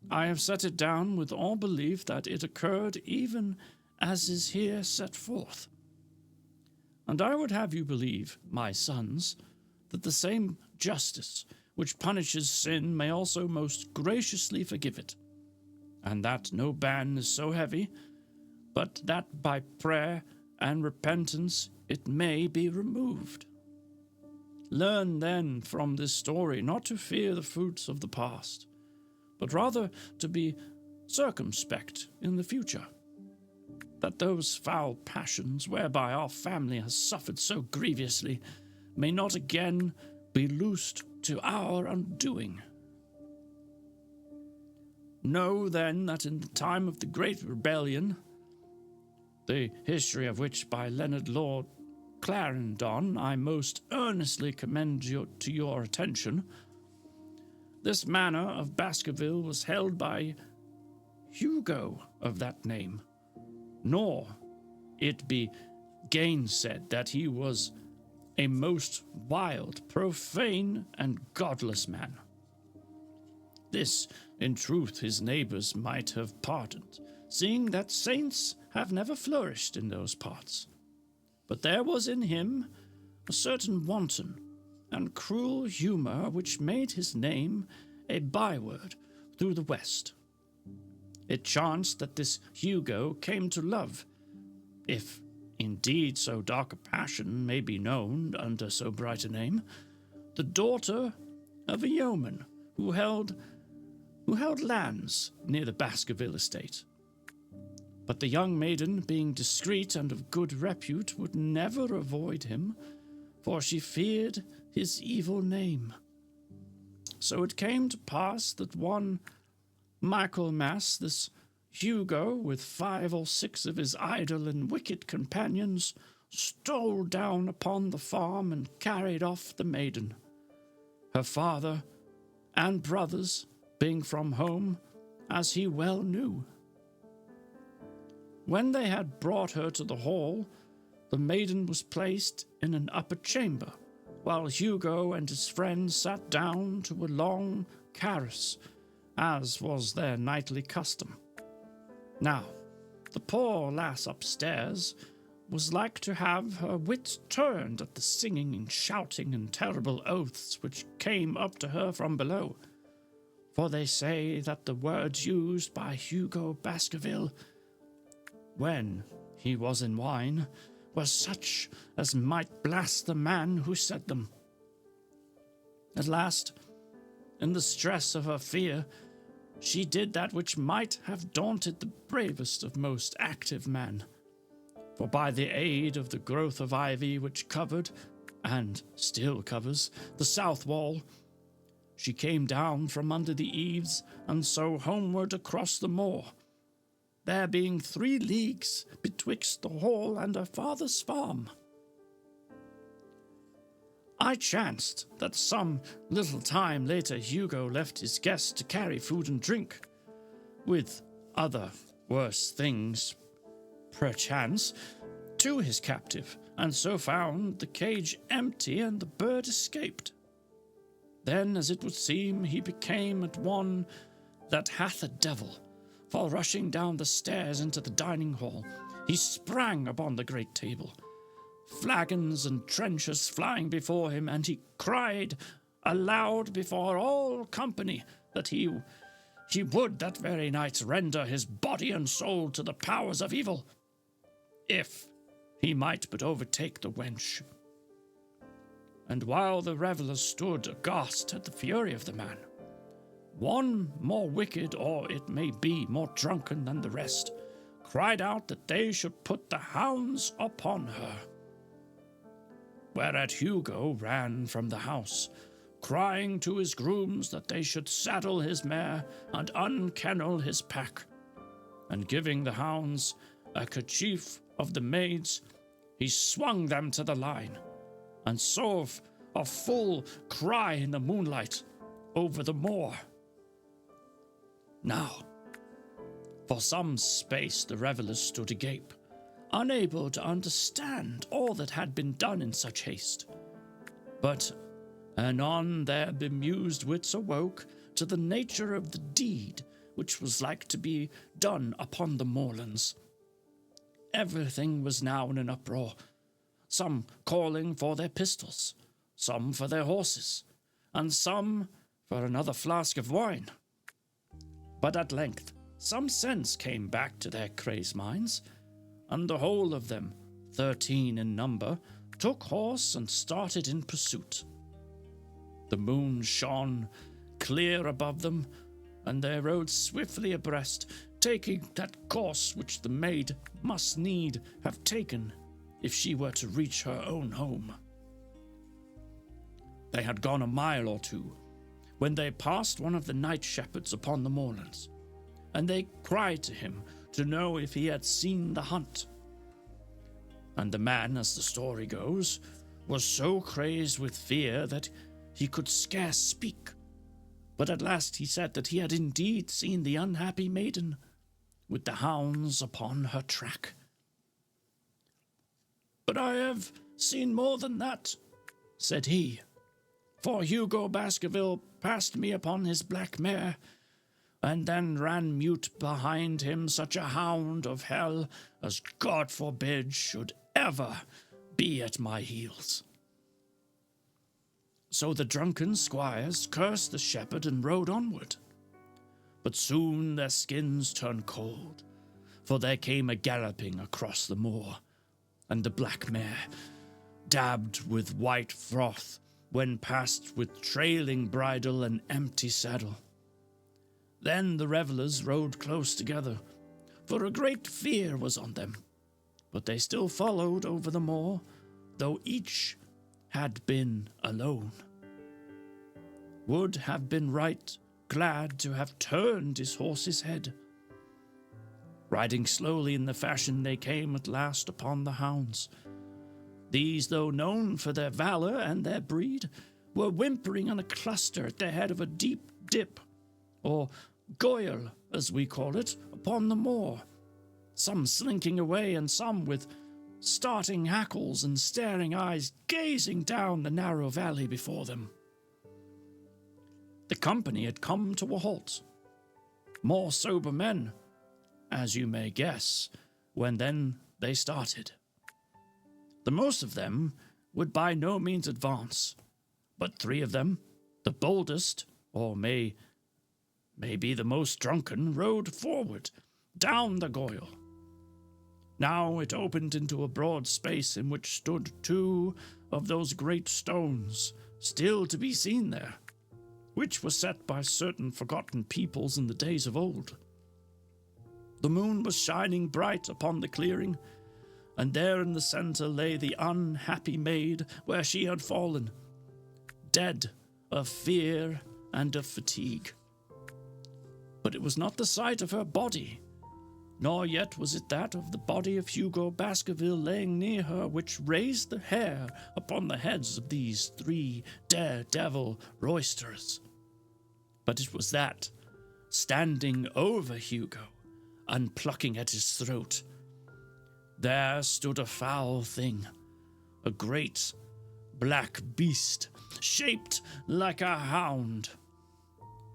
I have set it down with all belief that it occurred even as is here set forth. And I would have you believe, my sons, that the same justice which punishes sin may also most graciously forgive it, and that no ban is so heavy, but that by prayer and repentance it may be removed. Learn then from this story not to fear the fruits of the past, but rather to be circumspect in the future, that those foul passions whereby our family has suffered so grievously may not again be loosed to our undoing. Know then that in the time of the Great Rebellion, the history of which by Leonard Lord Clarendon I most earnestly commend to your attention, this manor of Baskerville was held by Hugo of that name, nor it be gainsaid that he was a most wild, profane, and godless man. This, in truth, his neighbors might have pardoned, seeing that saints have never flourished in those parts. But there was in him a certain wanton and cruel humor which made his name a byword through the West. It chanced that this Hugo came to love, if indeed so dark a passion may be known under so bright a name, the daughter of a yeoman who held lands near the Baskerville estate. But the young maiden, being discreet and of good repute, would never avoid him, for she feared his evil name. So it came to pass that one Michaelmas, this Hugo, with 5 or 6 of his idle and wicked companions, stole down upon the farm and carried off the maiden, her father and brothers being from home, as he well knew. When they had brought her to the hall, the maiden was placed in an upper chamber, while Hugo and his friends sat down to a long carouse, as was their nightly custom. Now, the poor lass upstairs was like to have her wits turned at the singing and shouting and terrible oaths which came up to her from below. For they say that the words used by Hugo Baskerville, when he was in wine, were such as might blast the man who said them. At last, in the stress of her fear, she did that which might have daunted the bravest of most active men. For by the aid of the growth of ivy which covered, and still covers, the south wall, she came down from under the eaves, and so homeward across the moor, there being 3 leagues betwixt the hall and her father's farm. I chanced that some little time later Hugo left his guest to carry food and drink, with other worse things, perchance, to his captive, and so found the cage empty and the bird escaped. Then, as it would seem, he became at one that hath a devil, for rushing down the stairs into the dining hall, he sprang upon the great table, flagons and trenchers flying before him, and he cried aloud before all company that he would that very night render his body and soul to the powers of evil, if he might but overtake the wench. And while the revellers stood aghast at the fury of the man, one more wicked, or it may be more drunken than the rest, cried out that they should put the hounds upon her. Whereat Hugo ran from the house, crying to his grooms that they should saddle his mare and unkennel his pack, and giving the hounds a kerchief of the maid's, he swung them to the line, and sove a full cry in the moonlight over the moor. Now, for some space the revellers stood agape, unable to understand all that had been done in such haste. But anon their bemused wits awoke to the nature of the deed which was like to be done upon the moorlands. Everything was now in an uproar, some calling for their pistols, some for their horses, and some for another flask of wine. But at length some sense came back to their crazed minds, and the whole of them, 13 in number, took horse and started in pursuit. The moon shone clear above them, and they rode swiftly abreast, taking that course which the maid must need have taken if she were to reach her own home. They had gone a mile or 2, when they passed one of the night shepherds upon the moorlands, and they cried to him to know if he had seen the hunt. And the man, as the story goes, was so crazed with fear that he could scarce speak, but at last he said that he had indeed seen the unhappy maiden, with the hounds upon her track. "But I have seen more than that," said he, "for Hugo Baskerville passed me upon his black mare, and then ran mute behind him such a hound of hell as God forbid should ever be at my heels." So the drunken squires cursed the shepherd and rode onward. But soon their skins turned cold, for there came a galloping across the moor, and the black mare, dabbed with white froth, when past with trailing bridle and empty saddle. Then the revellers rode close together, for a great fear was on them, but they still followed over the moor, though each had been alone. Would have been right glad to have turned his horse's head. Riding slowly in the fashion they came at last upon the hounds. These, though known for their valor and their breed, were whimpering on a cluster at the head of a deep dip, or goyle, as we call it, upon the moor, some slinking away and some with starting hackles and staring eyes gazing down the narrow valley before them. The company had come to a halt. More sober men, as you may guess, when then they started. The most of them would by no means advance, but 3 of them, the boldest, or may be the most drunken, rode forward, down the goyle. Now it opened into a broad space in which stood two of those great stones, still to be seen there, which were set by certain forgotten peoples in the days of old. The moon was shining bright upon the clearing, and there in the center lay the unhappy maid where she had fallen, dead of fear and of fatigue. But it was not the sight of her body, nor yet was it that of the body of Hugo Baskerville laying near her, which raised the hair upon the heads of these three daredevil roisterers. But it was that, standing over Hugo, and plucking at his throat, there stood a foul thing, a great black beast, shaped like a hound,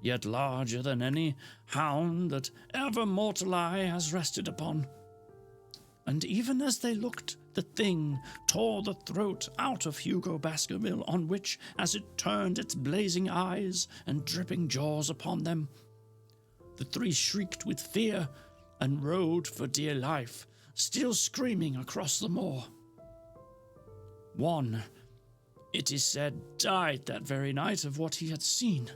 yet larger than any hound that ever mortal eye has rested upon. And even as they looked, the thing tore the throat out of Hugo Baskerville, on which, as it turned its blazing eyes and dripping jaws upon them, the three shrieked with fear and rode for dear life, still screaming across the moor. One, it is said, died that very night of what he had seen,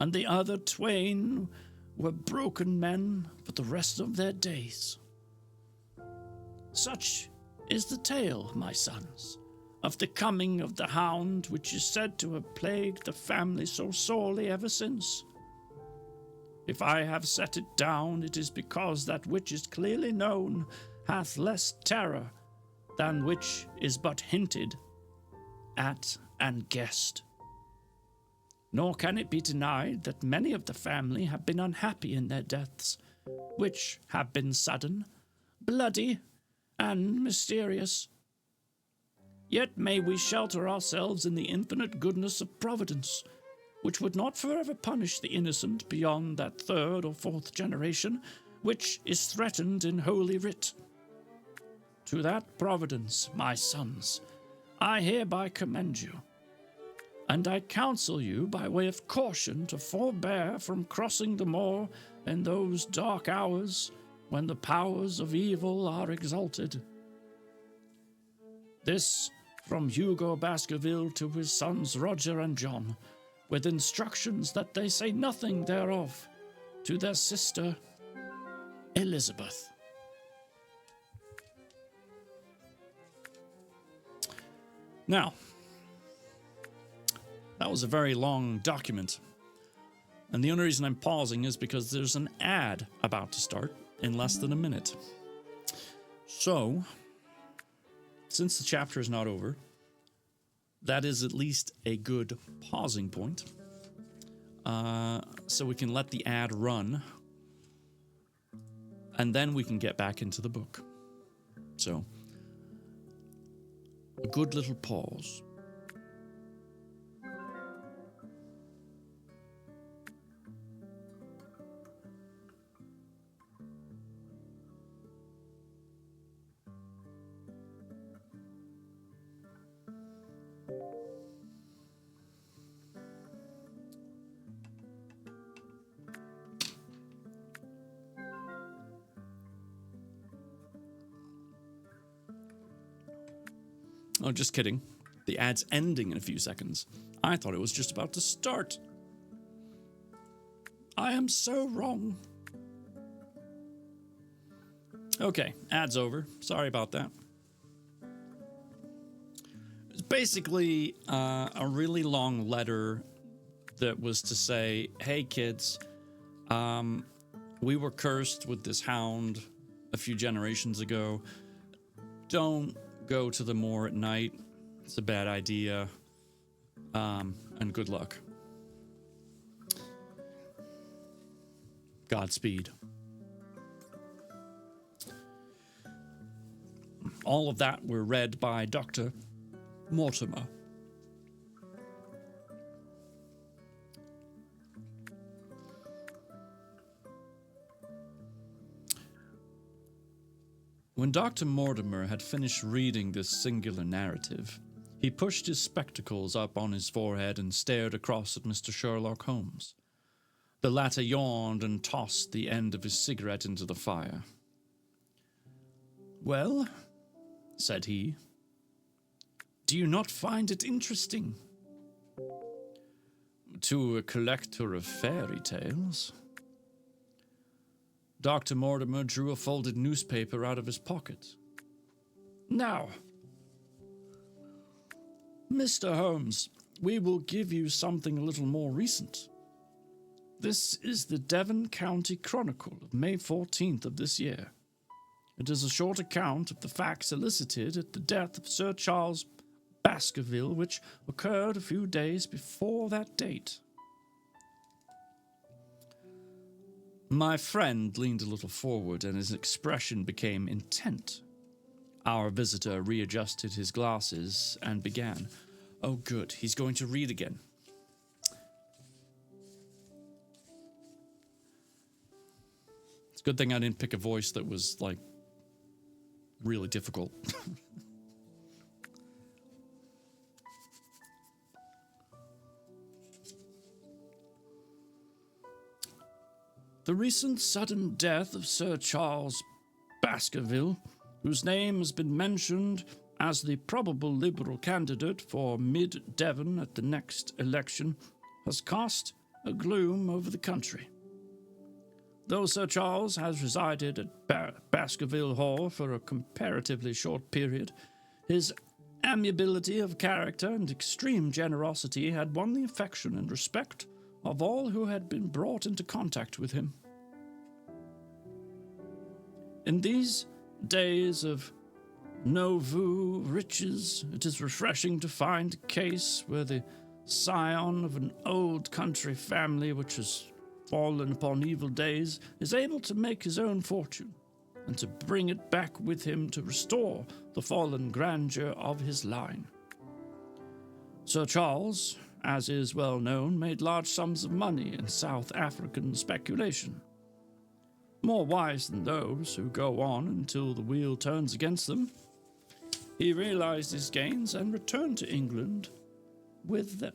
and the other twain were broken men for the rest of their days. Such is the tale, my sons, of the coming of the hound, which is said to have plagued the family so sorely ever since. If I have set it down, it is because that which is clearly known hath less terror than which is but hinted at and guessed. Nor can it be denied that many of the family have been unhappy in their deaths, which have been sudden, bloody, and mysterious. Yet may we shelter ourselves in the infinite goodness of Providence, which would not forever punish the innocent beyond that third or fourth generation, which is threatened in Holy Writ. To that Providence, my sons, I hereby commend you, and I counsel you by way of caution to forbear from crossing the moor in those dark hours when the powers of evil are exalted. This from Hugo Baskerville to his sons Roger and John, with instructions that they say nothing thereof to their sister Elizabeth. Now, that was a very long document, and the only reason I'm pausing is because there's an ad about to start in less than a minute. So, since the chapter is not over, that is at least a good pausing point. So we can let the ad run, and then we can get back into the book. So, a good little pause. Oh, just kidding. The ad's ending in a few seconds. I thought it was just about to start. I am so wrong. Okay, ad's over. Sorry about that. It's basically a really long letter that was to say, hey kids, we were cursed with this hound a few generations ago. Don't go to the moor at night. It's a bad idea. And good luck. Godspeed. All of that were read by Dr. Mortimer. When Dr. Mortimer had finished reading this singular narrative, he pushed his spectacles up on his forehead and stared across at Mr. Sherlock Holmes. The latter yawned and tossed the end of his cigarette into the fire. Well, said he, do you not find it interesting? To a collector of fairy tales. Dr. Mortimer drew a folded newspaper out of his pocket. Now, Mr. Holmes, we will give you something a little more recent. This is the Devon County Chronicle of May 14th of this year. It is a short account of the facts elicited at the death of Sir Charles Baskerville, which occurred a few days before that date. My friend leaned a little forward, and his expression became intent. Our visitor readjusted his glasses and began. Oh, good, he's going to read again. It's a good thing I didn't pick a voice that was, like, really difficult. The recent sudden death of Sir Charles Baskerville, whose name has been mentioned as the probable Liberal candidate for Mid-Devon at the next election, has cast a gloom over the country. Though Sir Charles has resided at Baskerville Hall for a comparatively short period, his amiability of character and extreme generosity had won the affection and respect of all who had been brought into contact with him. In these days of nouveau riches, it is refreshing to find a case where the scion of an old country family which has fallen upon evil days is able to make his own fortune and to bring it back with him to restore the fallen grandeur of his line. Sir Charles, as is well known, made large sums of money in South African speculation. More wise than those who go on until the wheel turns against them, he realized his gains and returned to England with them.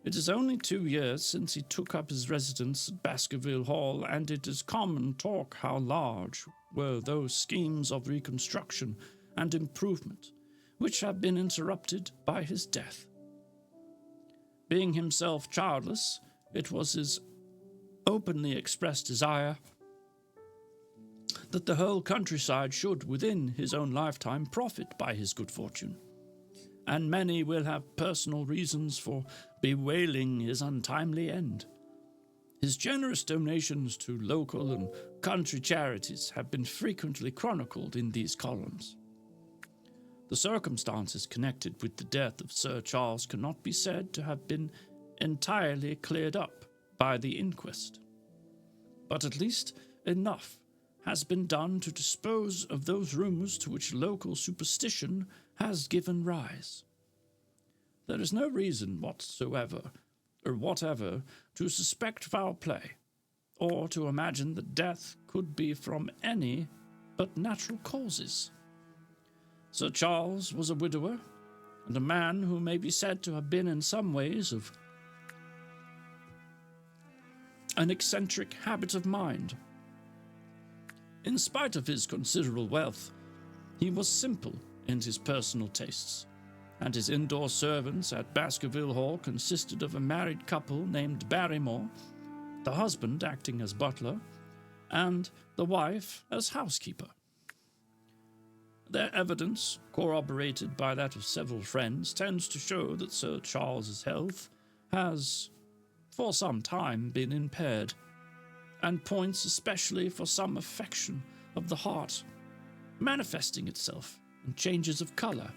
It is only 2 years since he took up his residence at Baskerville Hall, and it is common talk how large were those schemes of reconstruction and improvement which have been interrupted by his death. Being himself childless, it was his openly expressed desire that the whole countryside should, within his own lifetime, profit by his good fortune. And many will have personal reasons for bewailing his untimely end. His generous donations to local and country charities have been frequently chronicled in these columns. The circumstances connected with the death of Sir Charles cannot be said to have been entirely cleared up by the inquest, but at least enough has been done to dispose of those rumors to which local superstition has given rise. There is no reason whatever to suspect foul play, or to imagine that death could be from any but natural causes. Sir Charles was a widower, and a man who may be said to have been in some ways of an eccentric habit of mind. In spite of his considerable wealth, he was simple in his personal tastes, and his indoor servants at Baskerville Hall consisted of a married couple named Barrymore, the husband acting as butler, and the wife as housekeeper. Their evidence, corroborated by that of several friends, tends to show that Sir Charles's health has for some time been impaired, and points especially for some affection of the heart, manifesting itself in changes of color,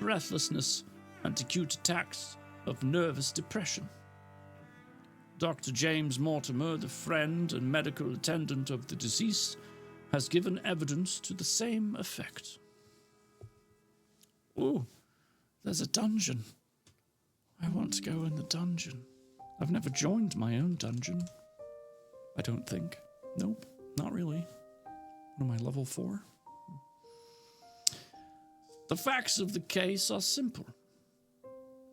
breathlessness, and acute attacks of nervous depression. Dr. James Mortimer, the friend and medical attendant of the deceased, has given evidence to the same effect. Oh, there's a dungeon. I want to go in the dungeon. I've never joined my own dungeon. I don't think. Nope, not really. What am I, level 4? The facts of the case are simple.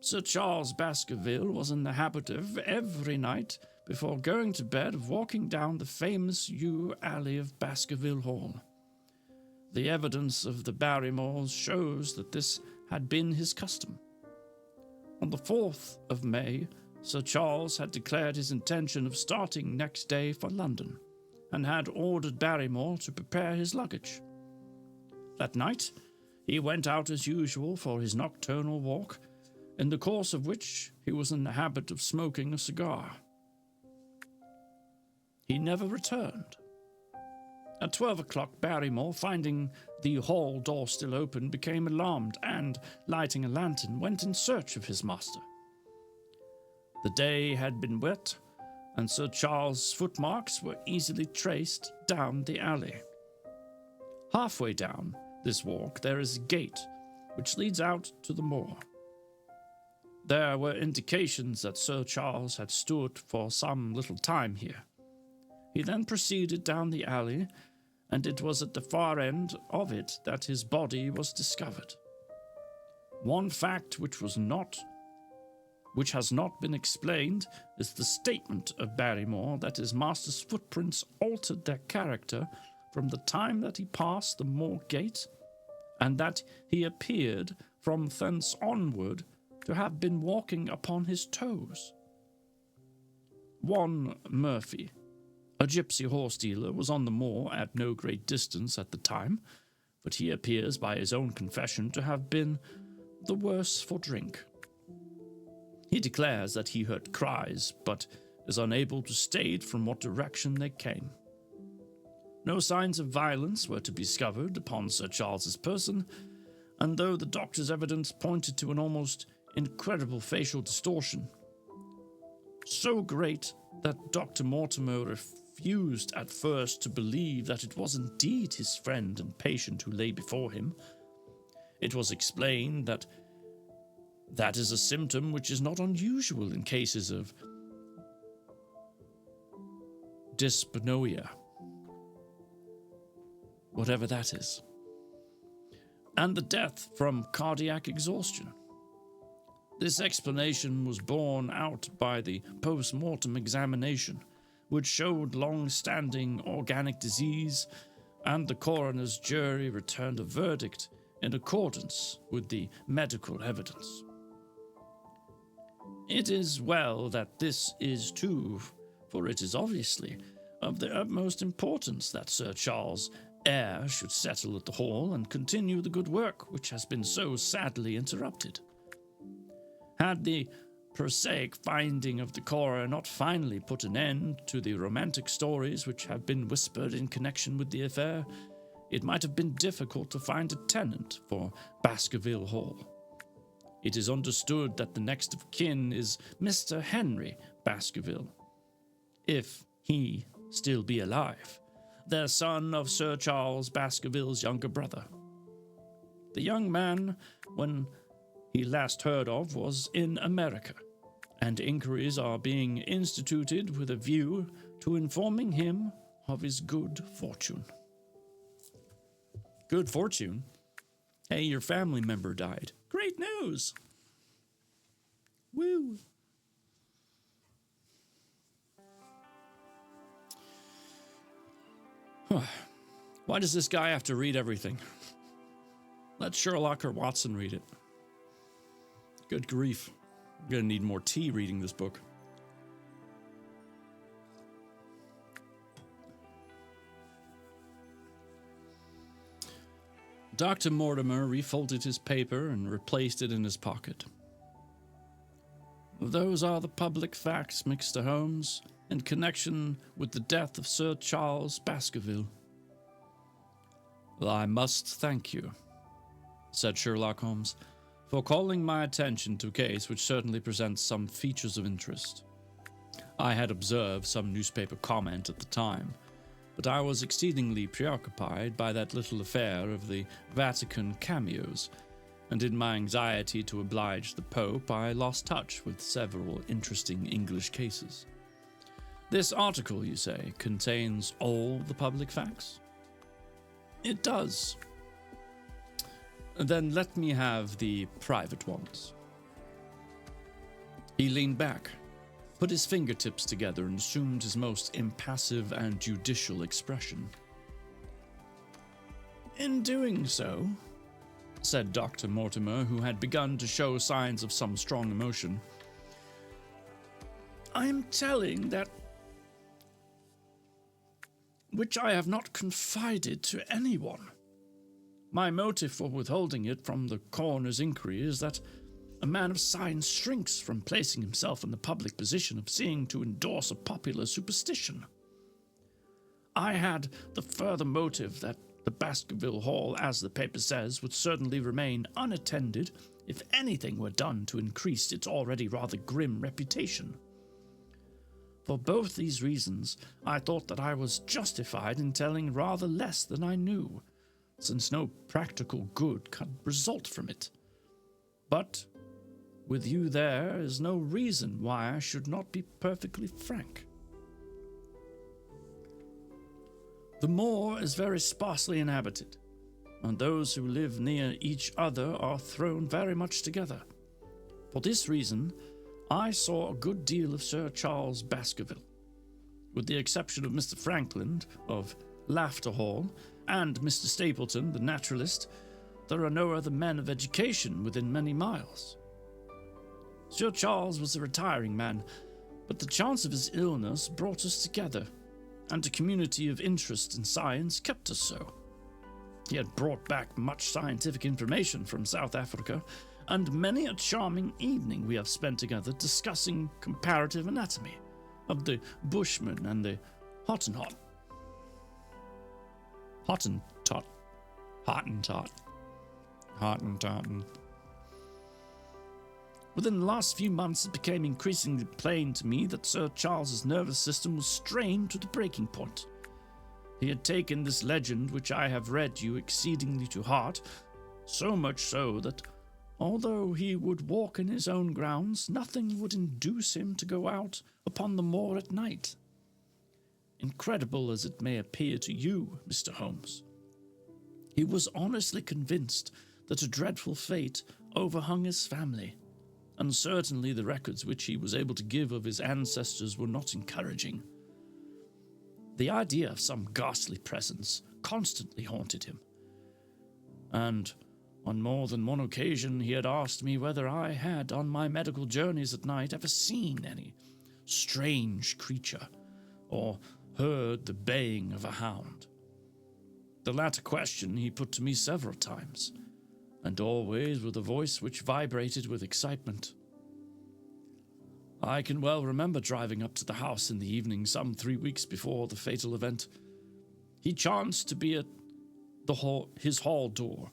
Sir Charles Baskerville was in the habit of every night before going to bed of walking down the famous yew alley of Baskerville Hall. The evidence of the Barrymores shows that this had been his custom. On the 4th of May, Sir Charles had declared his intention of starting next day for London, and had ordered Barrymore to prepare his luggage. That night, he went out as usual for his nocturnal walk, in the course of which he was in the habit of smoking a cigar. He never returned. At 12 o'clock, Barrymore, finding the hall door still open, became alarmed and, lighting a lantern, went in search of his master. The day had been wet, and Sir Charles' footmarks were easily traced down the alley. Halfway down this walk there is a gate which leads out to the moor. There were indications that Sir Charles had stood for some little time here. He then proceeded down the alley, and it was at the far end of it that his body was discovered. One fact which has not been explained is the statement of Barrymore that his master's footprints altered their character from the time that he passed the moor gate, and that he appeared from thence onward to have been walking upon his toes. One Murphy, a gypsy horse dealer, was on the moor at no great distance at the time, but he appears by his own confession to have been the worse for drink. He declares that he heard cries, but is unable to state from what direction they came. No signs of violence were to be discovered upon Sir Charles's person, and though the doctor's evidence pointed to an almost incredible facial distortion, so great that Dr. Mortimer refused at first to believe that it was indeed his friend and patient who lay before him, it was explained that that is a symptom which is not unusual in cases of dyspnoea, whatever that is, and the death from cardiac exhaustion. This explanation was borne out by the post-mortem examination, which showed long-standing organic disease, and the coroner's jury returned a verdict in accordance with the medical evidence. It is well that this is too, for it is obviously of the utmost importance that Sir Charles' heir should settle at the Hall and continue the good work which has been so sadly interrupted. Had the prosaic finding of the coroner not finally put an end to the romantic stories which have been whispered in connection with the affair, it might have been difficult to find a tenant for Baskerville Hall. It is understood that the next of kin is Mr. Henry Baskerville, if he still be alive, the son of Sir Charles Baskerville's younger brother. The young man, when he last heard of, was in America, and inquiries are being instituted with a view to informing him of his good fortune. Good fortune? Hey, your family member died. Great news! Woo! Why does this guy have to read everything? Let Sherlock or Watson read it. Good grief. I'm going to need more tea reading this book. Dr. Mortimer refolded his paper and replaced it in his pocket. Those are the public facts, Mr. Holmes, in connection with the death of Sir Charles Baskerville. Well, I must thank you, said Sherlock Holmes, for calling my attention to a case which certainly presents some features of interest. I had observed some newspaper comment at the time, but I was exceedingly preoccupied by that little affair of the Vatican cameos, and in my anxiety to oblige the Pope, I lost touch with several interesting English cases. This article, you say, contains all the public facts? It does. Then let me have the private ones. He leaned back, put his fingertips together and assumed his most impassive and judicial expression. "In doing so," said Dr. Mortimer, who had begun to show signs of some strong emotion, "I am telling that which I have not confided to anyone. My motive for withholding it from the coroner's inquiry is that a man of science shrinks from placing himself in the public position of seeing to endorse a popular superstition. I had the further motive that the Baskerville Hall, as the paper says, would certainly remain unattended if anything were done to increase its already rather grim reputation. For both these reasons, I thought that I was justified in telling rather less than I knew, since no practical good could result from it. But with you there is no reason why I should not be perfectly frank. The moor is very sparsely inhabited, and those who live near each other are thrown very much together. For this reason, I saw a good deal of Sir Charles Baskerville. With the exception of Mr. Franklin of Laughter Hall and Mr. Stapleton, the naturalist, there are no other men of education within many miles. Sir Charles was a retiring man, but the chance of his illness brought us together, and a community of interest in science kept us so. He had brought back much scientific information from South Africa, and many a charming evening we have spent together discussing comparative anatomy of the Bushman and the Hottentot. Hottentot. Within the last few months, it became increasingly plain to me that Sir Charles's nervous system was strained to the breaking point. He had taken this legend, which I have read you, exceedingly to heart, so much so that, although he would walk in his own grounds, nothing would induce him to go out upon the moor at night. Incredible as it may appear to you, Mr. Holmes, he was honestly convinced that a dreadful fate overhung his family, and certainly the records which he was able to give of his ancestors were not encouraging. The idea of some ghastly presence constantly haunted him, and on more than one occasion he had asked me whether I had, on my medical journeys at night, ever seen any strange creature, or heard the baying of a hound. The latter question he put to me several times, and always with a voice which vibrated with excitement. I can well remember driving up to the house in the evening some 3 weeks before the fatal event. He chanced to be at his hall door.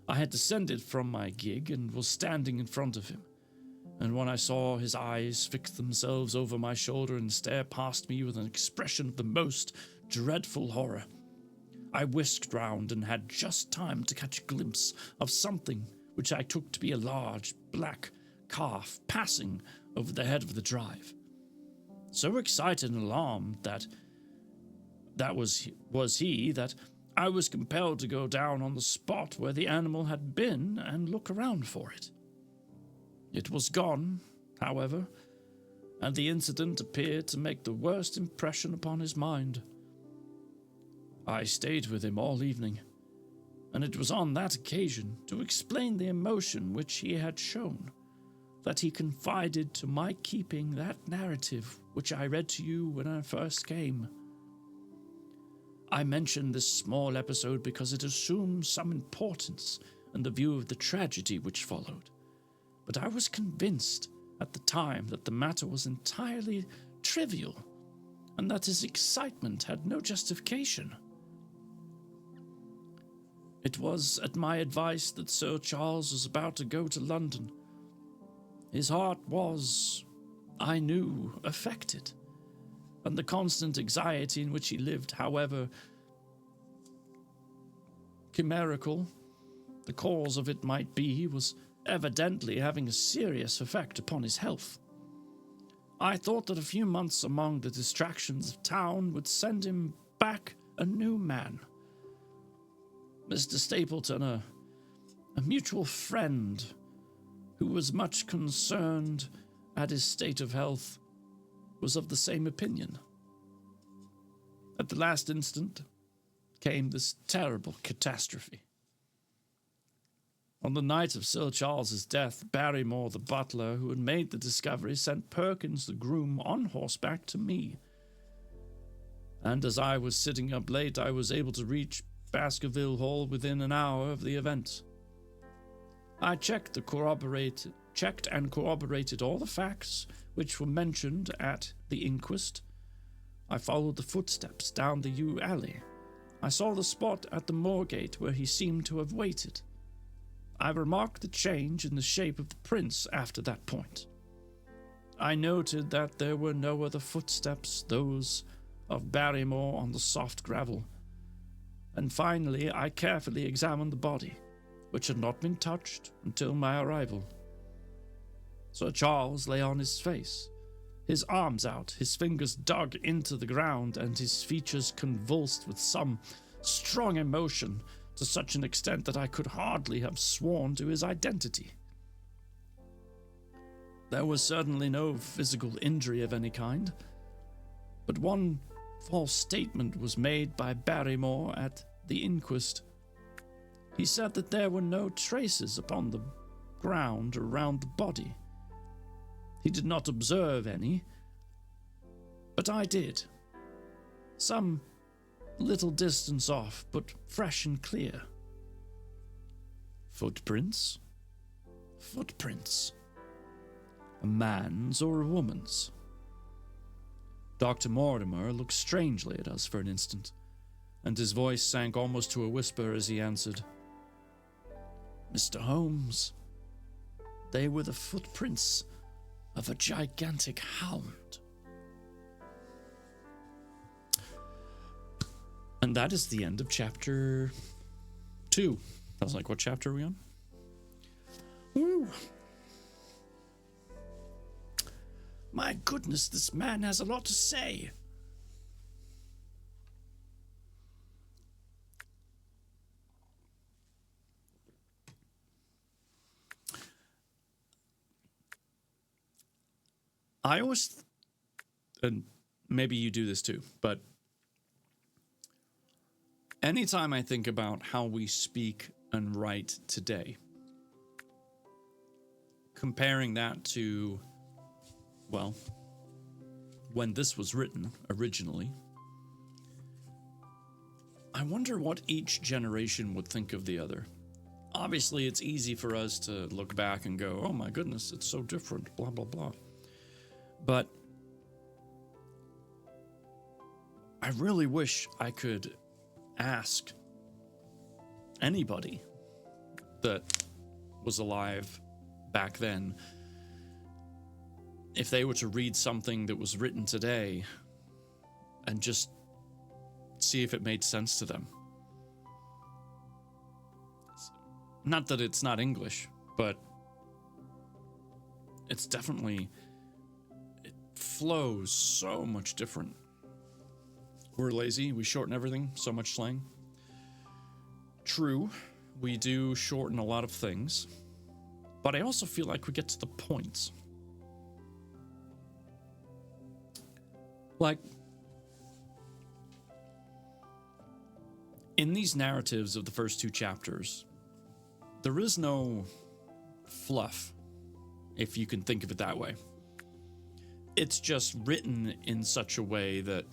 I had descended from my gig and was standing in front of him, and when I saw his eyes fix themselves over my shoulder and stare past me with an expression of the most dreadful horror, I whisked round and had just time to catch a glimpse of something which I took to be a large black calf passing over the head of the drive. So excited and alarmed that was he that I was compelled to go down on the spot where the animal had been and look around for it. It was gone, however, and the incident appeared to make the worst impression upon his mind. I stayed with him all evening, and it was on that occasion, to explain the emotion which he had shown, that he confided to my keeping that narrative which I read to you when I first came. I mention this small episode because it assumes some importance in the view of the tragedy which followed, but I was convinced at the time that the matter was entirely trivial, and that his excitement had no justification. It was at my advice that Sir Charles was about to go to London. His heart was, I knew, affected, and the constant anxiety in which he lived, however chimerical the cause of it might be, was evidently having a serious effect upon his health. I thought that a few months among the distractions of town would send him back a new man. Mr. Stapleton, a mutual friend who was much concerned at his state of health, was of the same opinion. At the last instant came this terrible catastrophe. On the night of Sir Charles's death, Barrymore, the butler who had made the discovery, sent Perkins, the groom, on horseback to me. And as I was sitting up late, I was able to reach Baskerville Hall within an hour of the event. I checked and corroborated all the facts which were mentioned at the inquest. I followed the footsteps down the yew alley. I saw the spot at the moor-gate where he seemed to have waited. I remarked the change in the shape of the prints after that point. I noted that there were no other footsteps, those of Barrymore on the soft gravel. And finally, I carefully examined the body, which had not been touched until my arrival. Sir Charles lay on his face, his arms out, his fingers dug into the ground, and his features convulsed with some strong emotion, to such an extent that I could hardly have sworn to his identity. There was certainly no physical injury of any kind, but one false statement was made by Barrymore at the inquest. He said that there were no traces upon the ground around the body. He did not observe any, but I did. Some little distance off, but fresh and clear. Footprints? Footprints. A man's or a woman's? Dr. Mortimer looked strangely at us for an instant, and his voice sank almost to a whisper as he answered, Mr. Holmes, they were the footprints of a gigantic hound. And that is the end of chapter 2. I was like, what chapter are we on? Ooh. My goodness, this man has a lot to say. I always, and maybe you do this too, but anytime I think about how we speak and write today, comparing that to, well, when this was written originally, I wonder what each generation would think of the other. Obviously, it's easy for us to look back and go, oh my goodness, it's so different, blah, blah, blah. But I really wish I could ask anybody that was alive back then if they were to read something that was written today and just see if it made sense to them. Not that it's not English, but it's definitely, it flows so much different. We're lazy, we shorten everything, so much slang. True, we do shorten a lot of things, but I also feel like we get to the point. Like, in these narratives of the first 2 chapters, there is no fluff, if you can think of it that way. It's just written in such a way that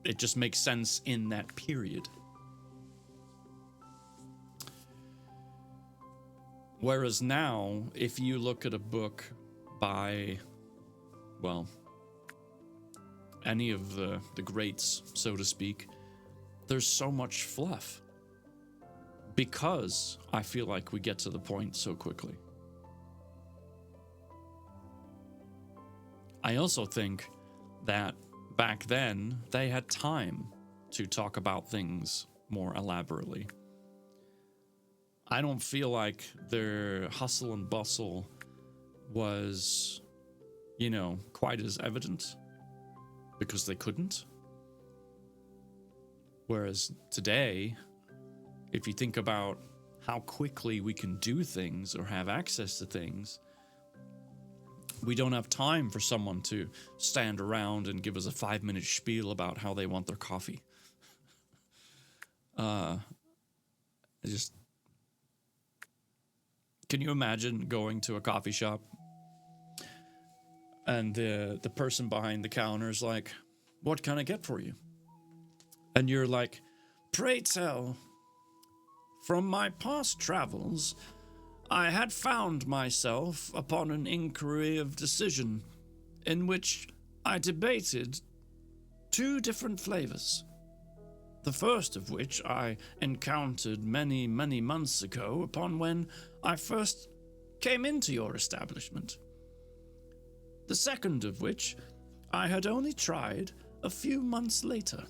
it just makes sense in that period. Whereas now, if you look at a book by, well, any of the greats, so to speak, there's so much fluff because I feel like we get to the point so quickly. I also think that back then they had time to talk about things more elaborately. I don't feel like their hustle and bustle was, quite as evident because they couldn't. Whereas today, if you think about how quickly we can do things or have access to things, We don't have time for someone to stand around and give us a 5-minute spiel about how they want their coffee. Just, can you imagine going to a coffee shop and the person behind the counter is like, "What can I get for you?" And you're like, "Pray tell, from my past travels, I had found myself upon an inquiry of decision in which I debated 2 different flavors. The first of which I encountered many, many months ago upon when I first came into your establishment. The second of which I had only tried a few months later.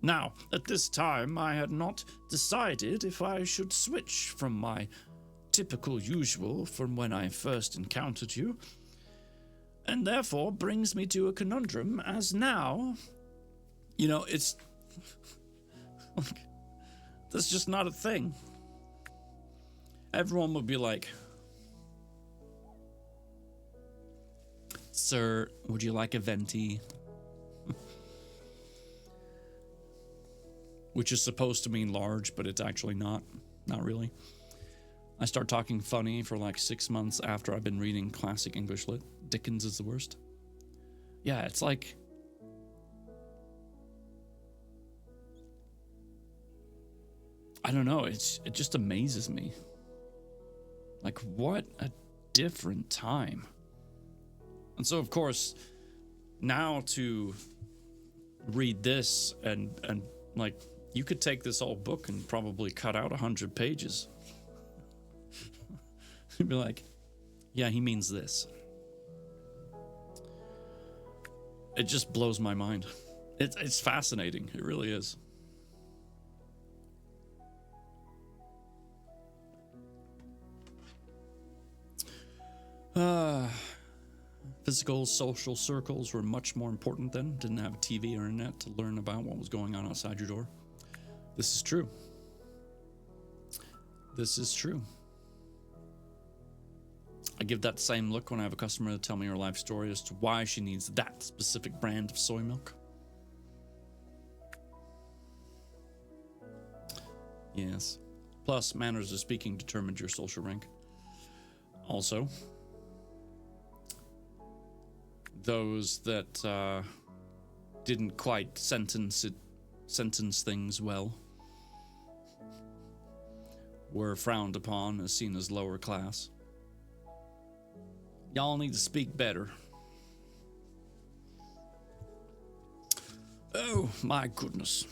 Now, at this time, I had not decided if I should switch from my typical usual from when I first encountered you, and therefore brings me to a conundrum as now, it's like, that's just not a thing. Everyone would be like, "Sir, would you like a venti?" Which is supposed to mean large, but it's actually not really. I start talking funny for like 6 months after I've been reading classic English lit. Dickens is the worst. Yeah, it's like, I don't know, it just amazes me. Like, what a different time. And so, of course, now to read this and like, you could take this whole book and probably cut out 100 pages. You'd be like, yeah, he means this. It just blows my mind. It's fascinating. It really is. Physical social circles were much more important then. Didn't have TV or internet to learn about what was going on outside your door. This is true. This is true. I give that same look when I have a customer to tell me her life story as to why she needs that specific brand of soy milk. Yes. Plus, manners of speaking determined your social rank. Also, those that didn't quite sentence things well were frowned upon as seen as lower class. Y'all need to speak better. Oh my goodness.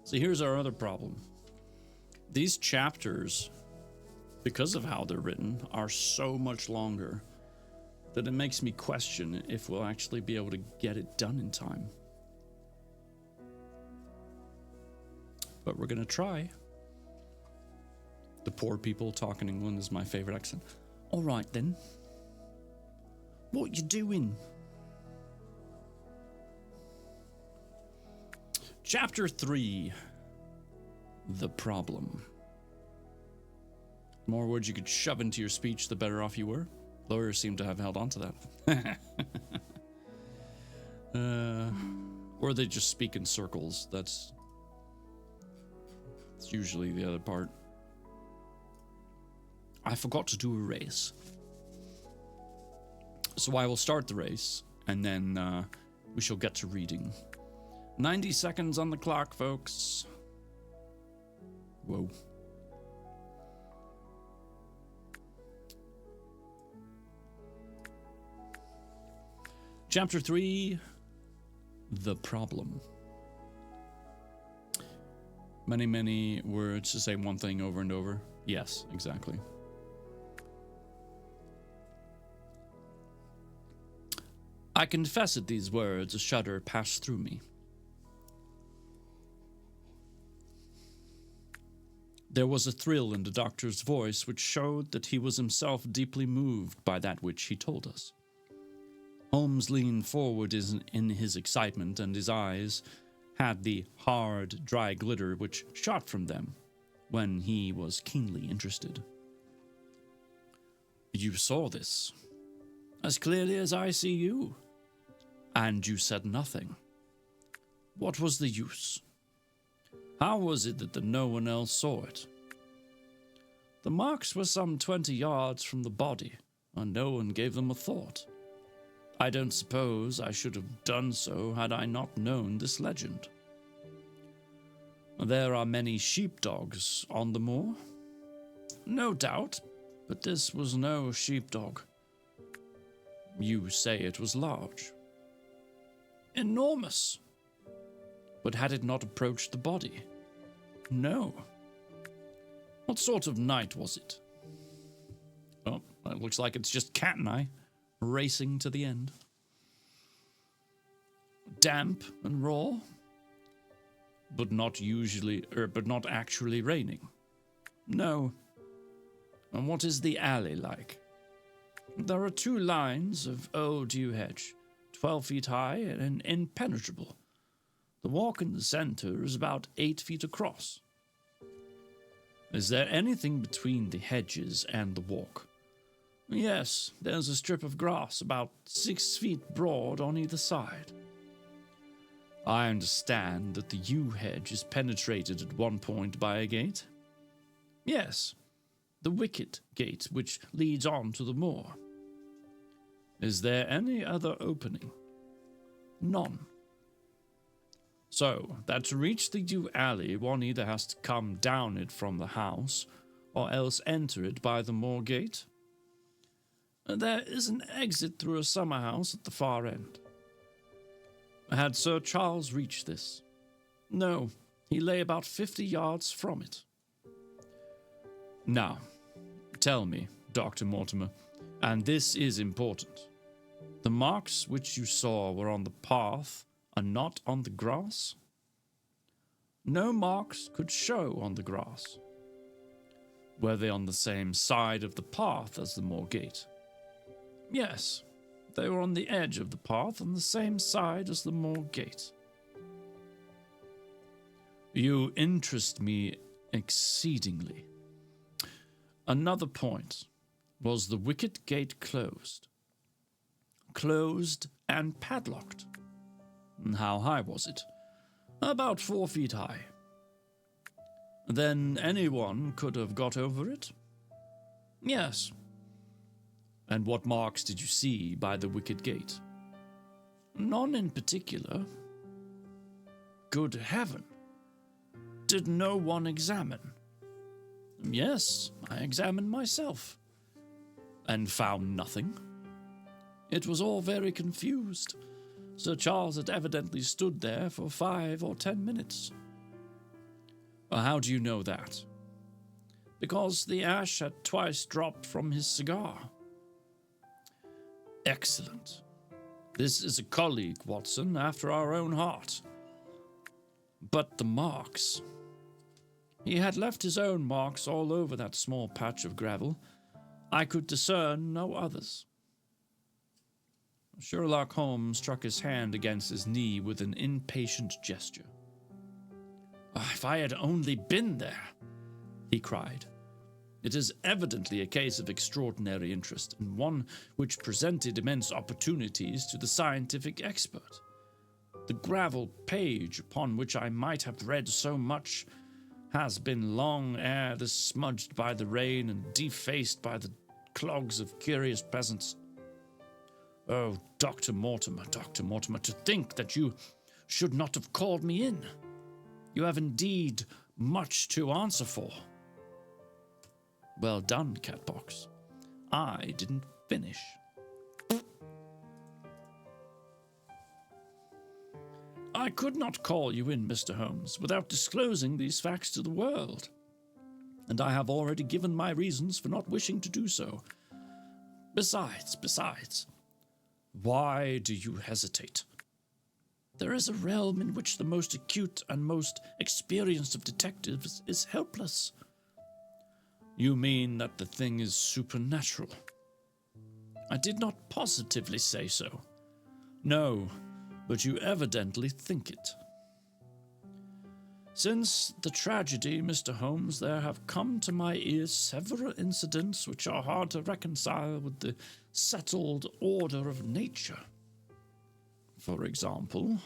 So here's our other problem. These chapters, because of how they're written, are so much longer that it makes me question if we'll actually be able to get it done in time. But we're gonna try. The poor people talking England is my favorite accent. All right then. What you doing? Chapter 3. The problem. The more words you could shove into your speech, the better off you were. Lawyers seem to have held on to that. Or they just speak in circles. That's usually the other part. I forgot to do a race. So I will start the race, and then we shall get to reading. 90 seconds on the clock, folks. Whoa. Chapter 3, The Problem. Many, many words to say one thing over and over. Yes, exactly. I confess at these words, a shudder passed through me. There was a thrill in the doctor's voice which showed that he was himself deeply moved by that which he told us. Holmes leaned forward in his excitement, and his eyes had the hard, dry glitter which shot from them when he was keenly interested. You saw this, as clearly as I see you, and you said nothing. What was the use? How was it that no one else saw it? The marks were some 20 yards from the body, and no one gave them a thought. I don't suppose I should have done so had I not known this legend. There are many sheepdogs on the moor? No doubt, but this was no sheepdog. You say it was large. Enormous. But had it not approached the body? No. What sort of night was it? Oh, it looks like it's just Cat and I racing to the end. Damp and raw, but not actually raining. No. And what is the alley like? There are 2 lines of old yew hedge, 12 feet high and impenetrable. The walk in the center is about 8 feet across. Is there anything between the hedges and the walk? Yes, there's a strip of grass about 6 feet broad on either side. I understand that the yew hedge is penetrated at one point by a gate? Yes, the wicket gate which leads on to the moor. Is there any other opening? None. So, that to reach the yew alley, one either has to come down it from the house, or else enter it by the moor gate? There is an exit through a summer house at the far end. Had Sir Charles reached this? No, he lay about 50 yards from it. Now, tell me, Dr. Mortimer, and this is important. The marks which you saw were on the path and not on the grass? No marks could show on the grass. Were they on the same side of the path as the moor gate? Yes, they were on the edge of the path on the same side as the moor gate. You interest me exceedingly. Another point. Was the wicket gate closed? Closed and padlocked. How high was it? About 4 feet high. Then anyone could have got over it? Yes. And what marks did you see by the wicket gate? None in particular. Good heaven! Did no one examine? Yes, I examined myself. And found nothing. It was all very confused. Sir Charles had evidently stood there for 5 or 10 minutes. How do you know that? Because the ash had twice dropped from his cigar. Excellent. This is a colleague, Watson, after our own heart. But the marks. He had left his own marks all over that small patch of gravel. I could discern no others. Sherlock Holmes struck his hand against his knee with an impatient gesture. If I had only been there, he cried. It is evidently a case of extraordinary interest, and one which presented immense opportunities to the scientific expert. The gravel page upon which I might have read so much has been long ere this smudged by the rain and defaced by the clogs of curious peasants. Oh, Dr. Mortimer, to think that you should not have called me in. You have indeed much to answer for. Well done, Catbox. I didn't finish. I could not call you in, Mr. Holmes, without disclosing these facts to the world. And I have already given my reasons for not wishing to do so. Besides, why do you hesitate? There is a realm in which the most acute and most experienced of detectives is helpless. You mean that the thing is supernatural? I did not positively say so. No, but you evidently think it. Since the tragedy, Mr. Holmes, there have come to my ears several incidents which are hard to reconcile with the settled order of nature. For example,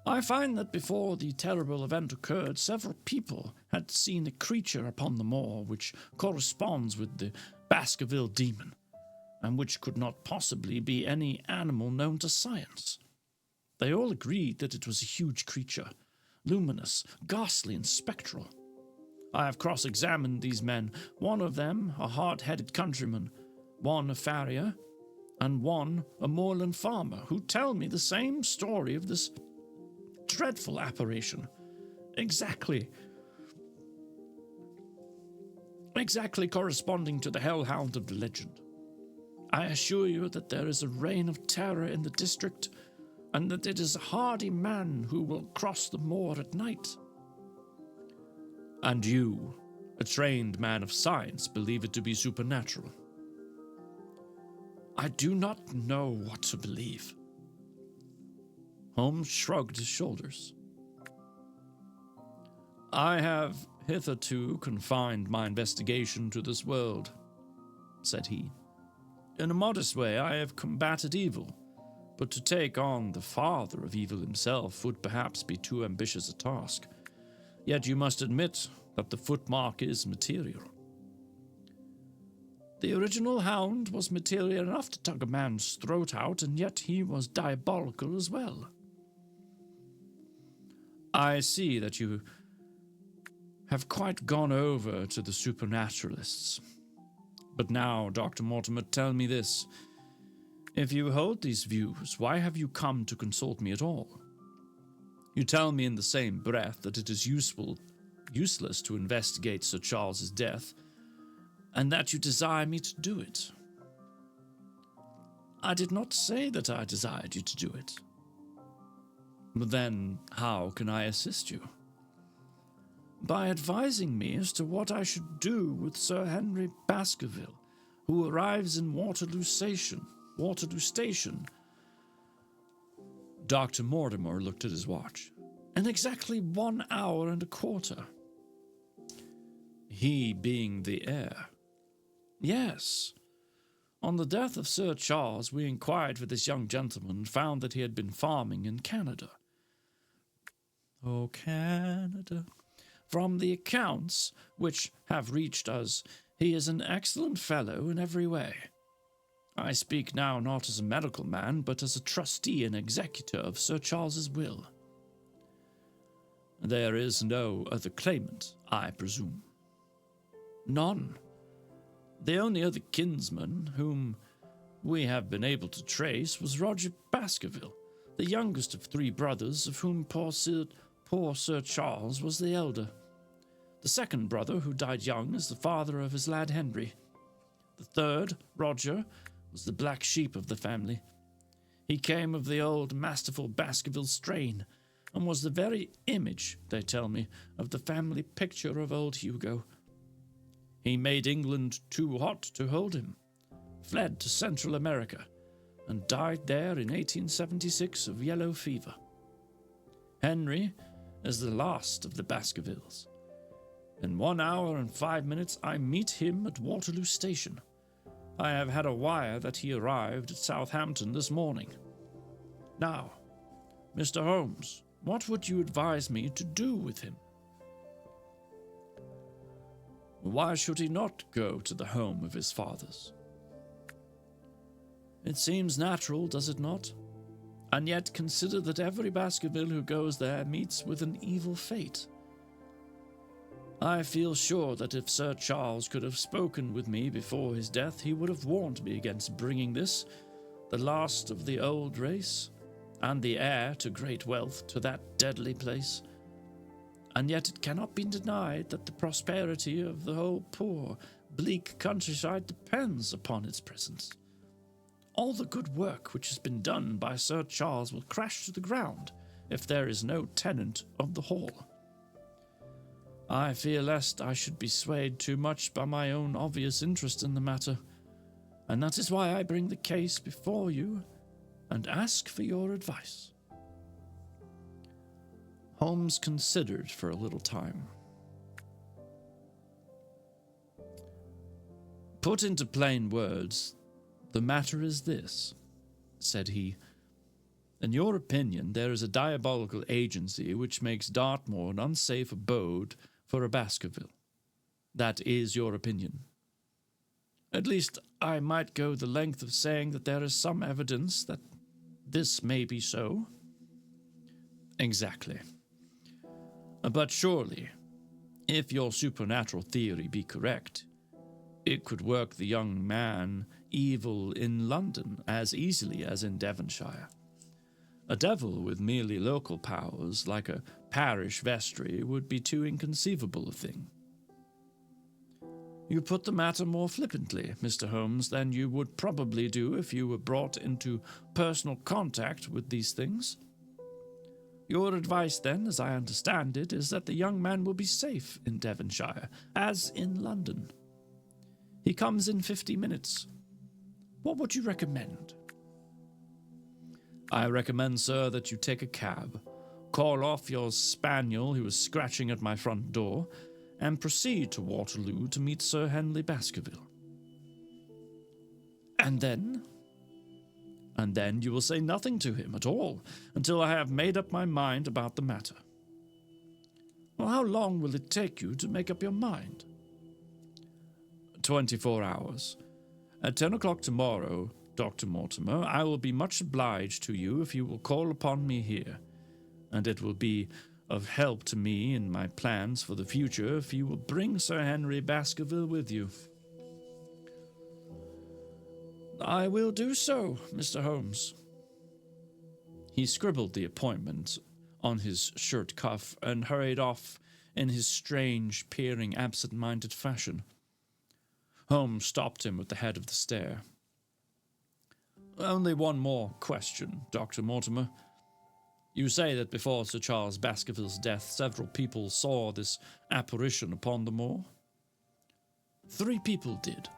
I find that before the terrible event occurred, several people had seen a creature upon the moor which corresponds with the Baskerville demon, and which could not possibly be any animal known to science. They all agreed that it was a huge creature, luminous, ghastly, and spectral. I have cross-examined these men, one of them a hard-headed countryman, one a farrier, and one a moorland farmer, who tell me the same story of this dreadful apparition, exactly corresponding to the hellhound of the legend. I assure you that there is a reign of terror in the district, and that it is a hardy man who will cross the moor at night. And you, a trained man of science, believe it to be supernatural? I do not know what to believe. Holmes shrugged his shoulders. I have hitherto confined my investigation to this world, said he. In a modest way, I have combated evil, but to take on the father of evil himself would perhaps be too ambitious a task. Yet you must admit that the footmark is material. The original hound was material enough to tug a man's throat out, and yet he was diabolical as well. I see that you have quite gone over to the supernaturalists. But now, Dr. Mortimer, tell me this. If you hold these views, why have you come to consult me at all? You tell me in the same breath that it is useless to investigate Sir Charles's death, and that you desire me to do it. I did not say that I desired you to do it. But then, how can I assist you? By advising me as to what I should do with Sir Henry Baskerville, who arrives in Waterloo Station. Dr. Mortimer looked at his watch. In exactly 1 hour and a quarter. He being the heir. Yes. On the death of Sir Charles, we inquired for this young gentleman and found that he had been farming in Canada. Oh, Canada. From the accounts which have reached us, he is an excellent fellow in every way. I speak now not as a medical man, but as a trustee and executor of Sir Charles's will. There is no other claimant, I presume. None. The only other kinsman whom we have been able to trace was Roger Baskerville, the youngest of 3 brothers, of whom poor Sir Charles was the elder. The second brother, who died young, is the father of his lad Henry. The third, Roger, was the black sheep of the family. He came of the old masterful Baskerville strain, and was the very image, they tell me, of the family picture of old Hugo. He made England too hot to hold him, fled to Central America, and died there in 1876 of yellow fever. Henry is the last of the Baskervilles. In 1 hour and 5 minutes I meet him at Waterloo Station. I have had a wire that he arrived at Southampton this morning. Now, Mr. Holmes, what would you advise me to do with him? Why should he not go to the home of his fathers? It seems natural, does it not? And yet consider that every Baskerville who goes there meets with an evil fate. I feel sure that if Sir Charles could have spoken with me before his death, he would have warned me against bringing this, the last of the old race, and the heir to great wealth, to that deadly place. And yet it cannot be denied that the prosperity of the whole poor, bleak countryside depends upon its presence. All the good work which has been done by Sir Charles will crash to the ground if there is no tenant of the hall. I fear lest I should be swayed too much by my own obvious interest in the matter, and that is why I bring the case before you, and ask for your advice." Holmes considered for a little time. "Put into plain words, the matter is this," said he. "In your opinion, there is a diabolical agency which makes Dartmoor an unsafe abode for a Baskerville. That is your opinion. At least, I might go the length of saying that there is some evidence that this may be so." "Exactly. But surely, if your supernatural theory be correct, it could work the young man evil in London as easily as in Devonshire. A devil with merely local powers, like a parish vestry, would be too inconceivable a thing." "You put the matter more flippantly, Mr. Holmes, than you would probably do if you were brought into personal contact with these things. Your advice, then, as I understand it, is that the young man will be safe in Devonshire, as in London. He comes in 50 minutes. What would you recommend?" "I recommend, sir, that you take a cab, call off your spaniel who is scratching at my front door, and proceed to Waterloo to meet Sir Henry Baskerville." "And then?" "And then you will say nothing to him at all until I have made up my mind about the matter." "Well, how long will it take you to make up your mind?" 24 hours. At 10 o'clock tomorrow, Dr. Mortimer, I will be much obliged to you if you will call upon me here, and it will be of help to me in my plans for the future if you will bring Sir Henry Baskerville with you." "I will do so, Mr. Holmes." He scribbled the appointment on his shirt cuff and hurried off in his strange, peering, absent-minded fashion. Holmes stopped him at the head of the stair. "Only one more question, Dr. Mortimer. You say that before Sir Charles Baskerville's death, several people saw this apparition upon the moor?" "3 people did."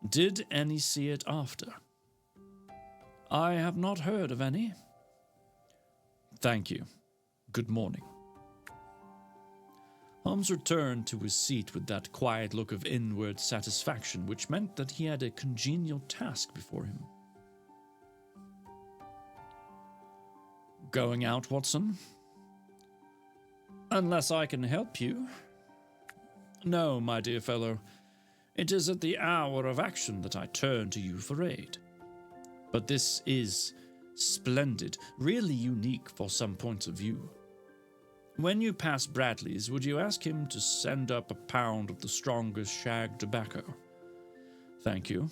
"Did any see it after?" "I have not heard of any." "Thank you. Good morning." Holmes returned to his seat with that quiet look of inward satisfaction which meant that he had a congenial task before him. "Going out, Watson?" "Unless I can help you." "No, my dear fellow. It is at the hour of action that I turn to you for aid. But this is splendid, really unique for some points of view. When you pass Bradley's, would you ask him to send up a pound of the strongest shag tobacco?" "Thank you.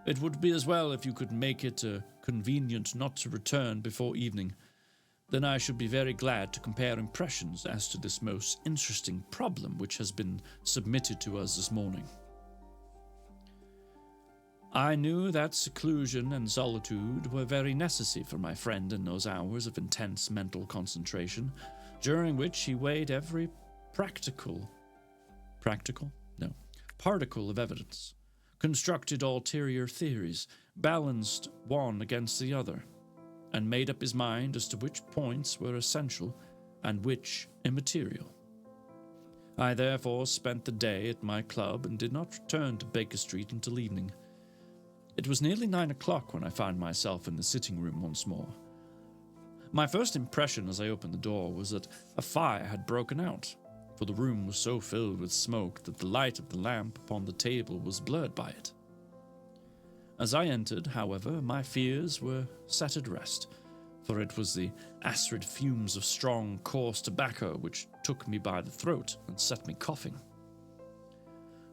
It would be as well if you could make it convenient not to return before evening. Then I should be very glad to compare impressions as to this most interesting problem which has been submitted to us this morning." I knew that seclusion and solitude were very necessary for my friend in those hours of intense mental concentration, during which he weighed every particle of evidence, constructed ulterior theories, balanced one against the other, and made up his mind as to which points were essential and which immaterial. I therefore spent the day at my club and did not return to Baker Street until evening. It was nearly 9 o'clock when I found myself in the sitting room once more. My first impression as I opened the door was that a fire had broken out, for the room was so filled with smoke that the light of the lamp upon the table was blurred by it. As I entered, however, my fears were set at rest, for it was the acrid fumes of strong, coarse tobacco which took me by the throat and set me coughing.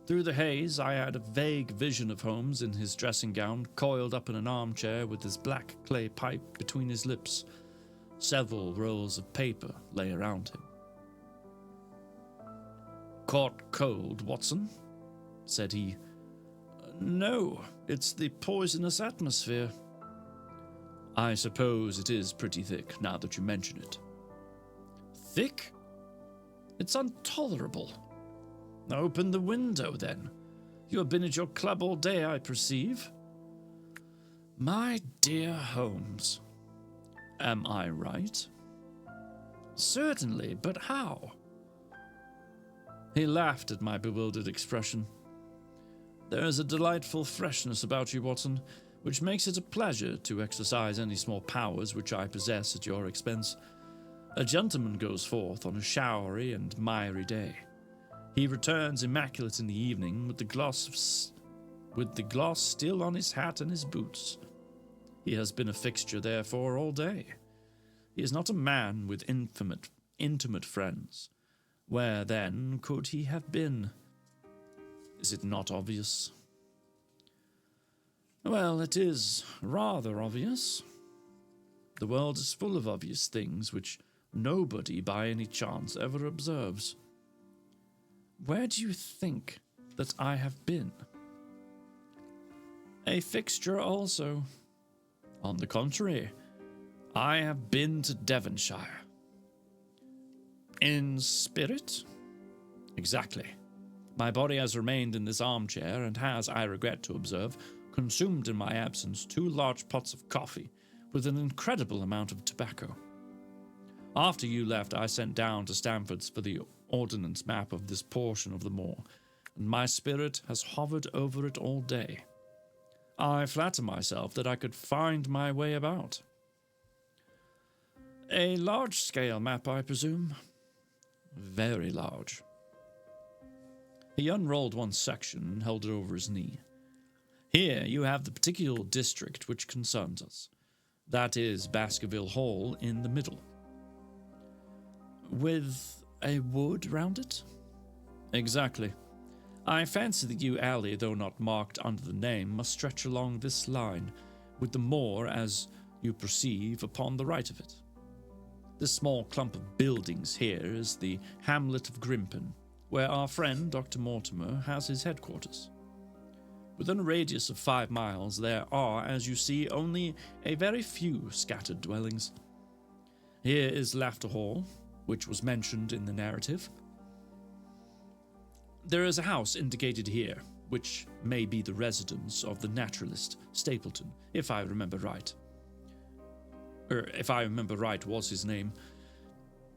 Through the haze, I had a vague vision of Holmes in his dressing gown, coiled up in an armchair with his black clay pipe between his lips. Several rolls of paper lay around him. "Caught cold, Watson?" said he. "No, it's the poisonous atmosphere." "I suppose it is pretty thick, now that you mention it." "Thick? It's intolerable." "Open the window, then. You have been at your club all day, I perceive." My dear Holmes, am I right? Certainly, but how? He laughed at my bewildered expression. There is a delightful freshness about you, Watson, which makes it a pleasure to exercise any small powers which I possess at your expense. A gentleman goes forth on a showery and miry day. He returns immaculate in the evening with the gloss still on his hat and his boots. He has been a fixture, therefore, all day. He is not a man with intimate friends. Where, then, could he have been? Is it not obvious? Well, it is rather obvious. The world is full of obvious things which nobody by any chance ever observes. Where do you think that I have been? A fixture also. On the contrary, I have been to Devonshire. In spirit? Exactly. My body has remained in this armchair and has, I regret to observe, consumed in my absence 2 large pots of coffee with an incredible amount of tobacco. After you left, I sent down to Stamford's for the ordnance map of this portion of the moor, and my spirit has hovered over it all day. I flatter myself that I could find my way about. A large-scale map, I presume? Very large. He unrolled one section and held it over his knee. Here you have the particular district which concerns us. That is Baskerville Hall in the middle. With a wood round it? Exactly. I fancy the yew alley, though not marked under the name, must stretch along this line, with the moor, as you perceive, upon the right of it. This small clump of buildings here is the hamlet of Grimpen, where our friend Dr. Mortimer has his headquarters. Within a radius of 5 miles there are, as you see, only a very few scattered dwellings. Here is Laughter Hall, which was mentioned in the narrative. There is a house indicated here, which may be the residence of the naturalist Stapleton, if I remember right. If I remember right was his name.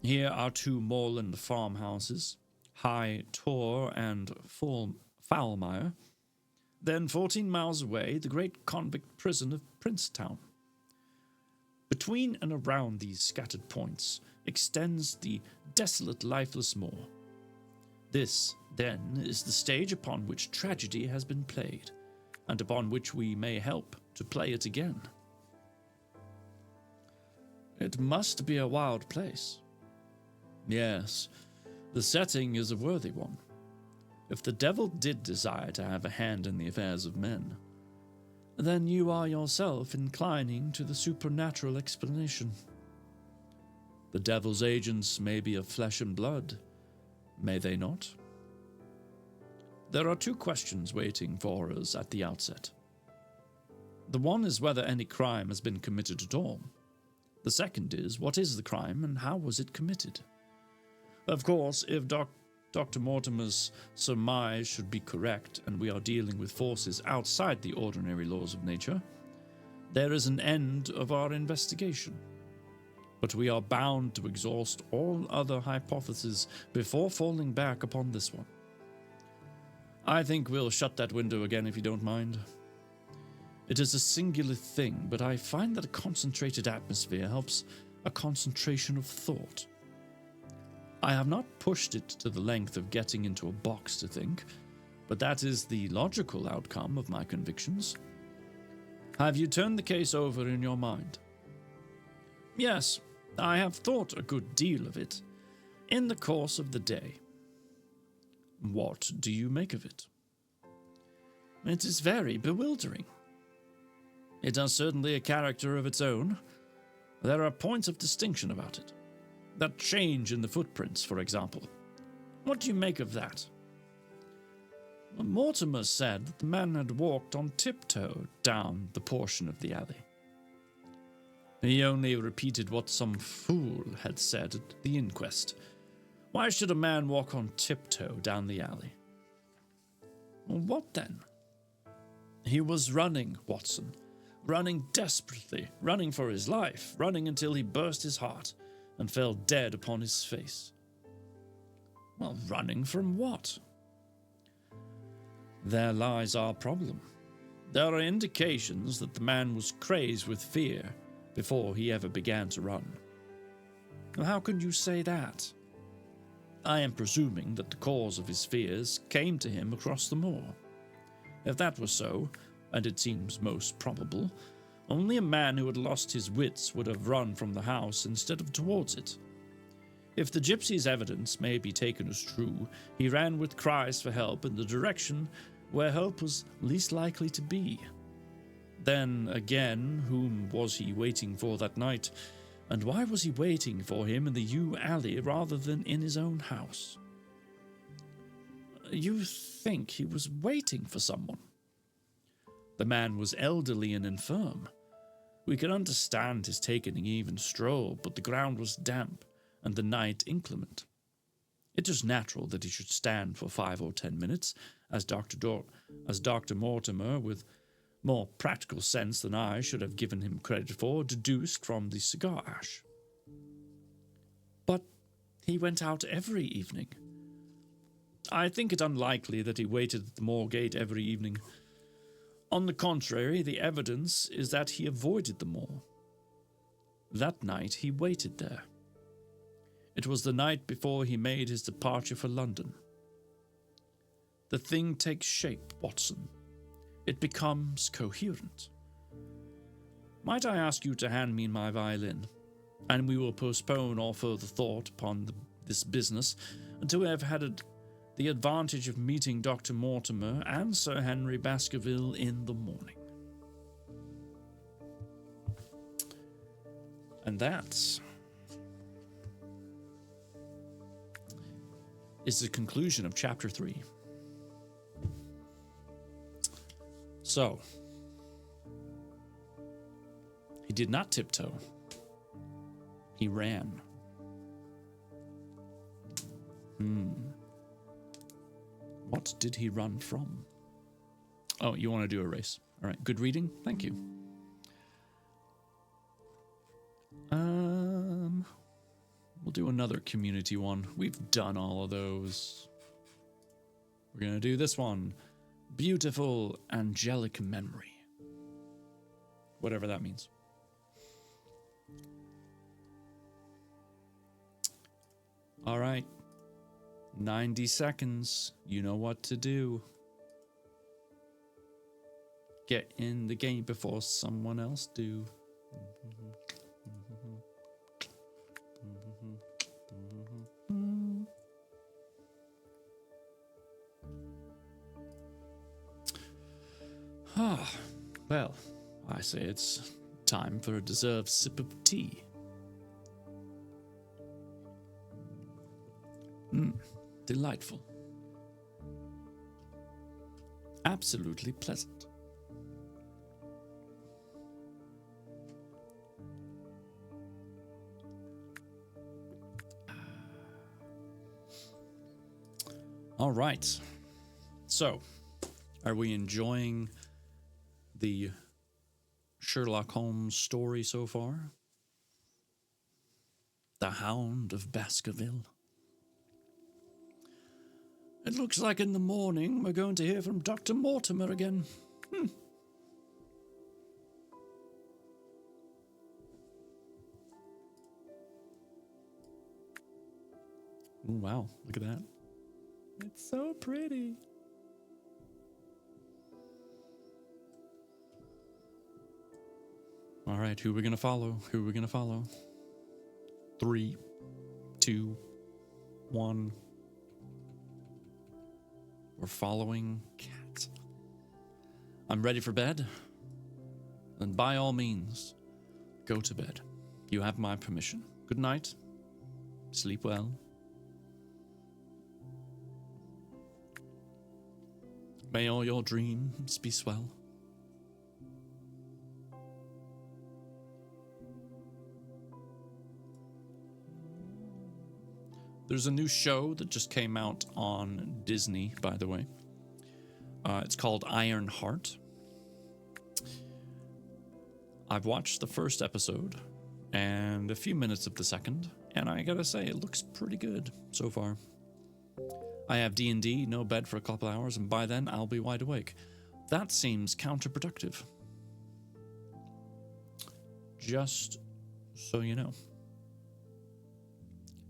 Here are 2 moorland farmhouses, High Tor and Foulmire. Then 14 miles away, the great convict prison of Princetown. Between and around these scattered points extends the desolate, lifeless moor. This, then, is the stage upon which tragedy has been played, and upon which we may help to play it again. It must be a wild place. Yes, the setting is a worthy one. If the devil did desire to have a hand in the affairs of men, then you are yourself inclining to the supernatural explanation. The devil's agents may be of flesh and blood, may they not? There are 2 questions waiting for us at the outset. The one is whether any crime has been committed at all. The second is, what is the crime and how was it committed? Of course, if Dr. Mortimer's surmise should be correct and we are dealing with forces outside the ordinary laws of nature, there is an end of our investigation. But we are bound to exhaust all other hypotheses before falling back upon this one. I think we'll shut that window again if you don't mind. It is a singular thing, but I find that a concentrated atmosphere helps a concentration of thought. I have not pushed it to the length of getting into a box to think, but that is the logical outcome of my convictions. Have you turned the case over in your mind? Yes, I have thought a good deal of it in the course of the day. What do you make of it? It is very bewildering. It has certainly a character of its own. There are points of distinction about it. That change in the footprints, for example. What do you make of that? Mortimer said that the man had walked on tiptoe down the portion of the alley. He only repeated what some fool had said at the inquest. Why should a man walk on tiptoe down the alley? What then? He was running, Watson. running desperately, running for his life, running until he burst his heart and fell dead upon his face. Well, running from what? There lies our problem. There are indications that the man was crazed with fear before he ever began to run. Now, how can you say that? I am presuming that the cause of his fears came to him across the moor. If that was so, and it seems most probable, only a man who had lost his wits would have run from the house instead of towards it. If the gypsy's evidence may be taken as true, he ran with cries for help in the direction where help was least likely to be. Then again, whom was he waiting for that night, and why was he waiting for him in the yew alley rather than in his own house? You think he was waiting for someone? The man was elderly and infirm. We could understand his taking an even stroll, but the ground was damp and the night inclement. It was natural that he should stand for 5 or 10 minutes, as Dr. Mortimer, with more practical sense than I should have given him credit for, deduced from the cigar ash. But he went out every evening. I think it unlikely that he waited at the moor gate every evening. On the contrary, the evidence is that he avoided the moor. That night he waited there. It was the night before he made his departure for London. The thing takes shape, Watson. It becomes coherent. Might I ask you to hand me my violin, and we will postpone all further thought upon this business until we have had the advantage of meeting Dr. Mortimer and Sir Henry Baskerville in the morning. And that is the conclusion of Chapter 3. So, he did not tiptoe. He ran. What did he run from? Oh, you want to do a race. All right, good reading. Thank you. We'll do another community one. We've done all of those. We're going to do this one. Beautiful angelic memory. Whatever that means. All right. 90 seconds. You know what to do. Get in the game before someone else do. Well, I say it's time for a deserved sip of tea. Delightful. Absolutely pleasant. All right. So, are we enjoying the Sherlock Holmes story so far? The Hound of Baskerville. It looks like in the morning we're going to hear from Dr. Mortimer again. Ooh, wow, look at that. It's so pretty. All right, who are we going to follow? 3, 2, 1. We're following Cat. I'm ready for bed. Then by all means, go to bed. You have my permission. Good night. Sleep well. May all your dreams be swell. There's a new show that just came out on Disney, by the way. It's called Iron Heart. I've watched the first episode and a few minutes of the second, and I gotta say, it looks pretty good so far. I have D&D, no bed for a couple hours, and by then I'll be wide awake. That seems counterproductive. Just so you know.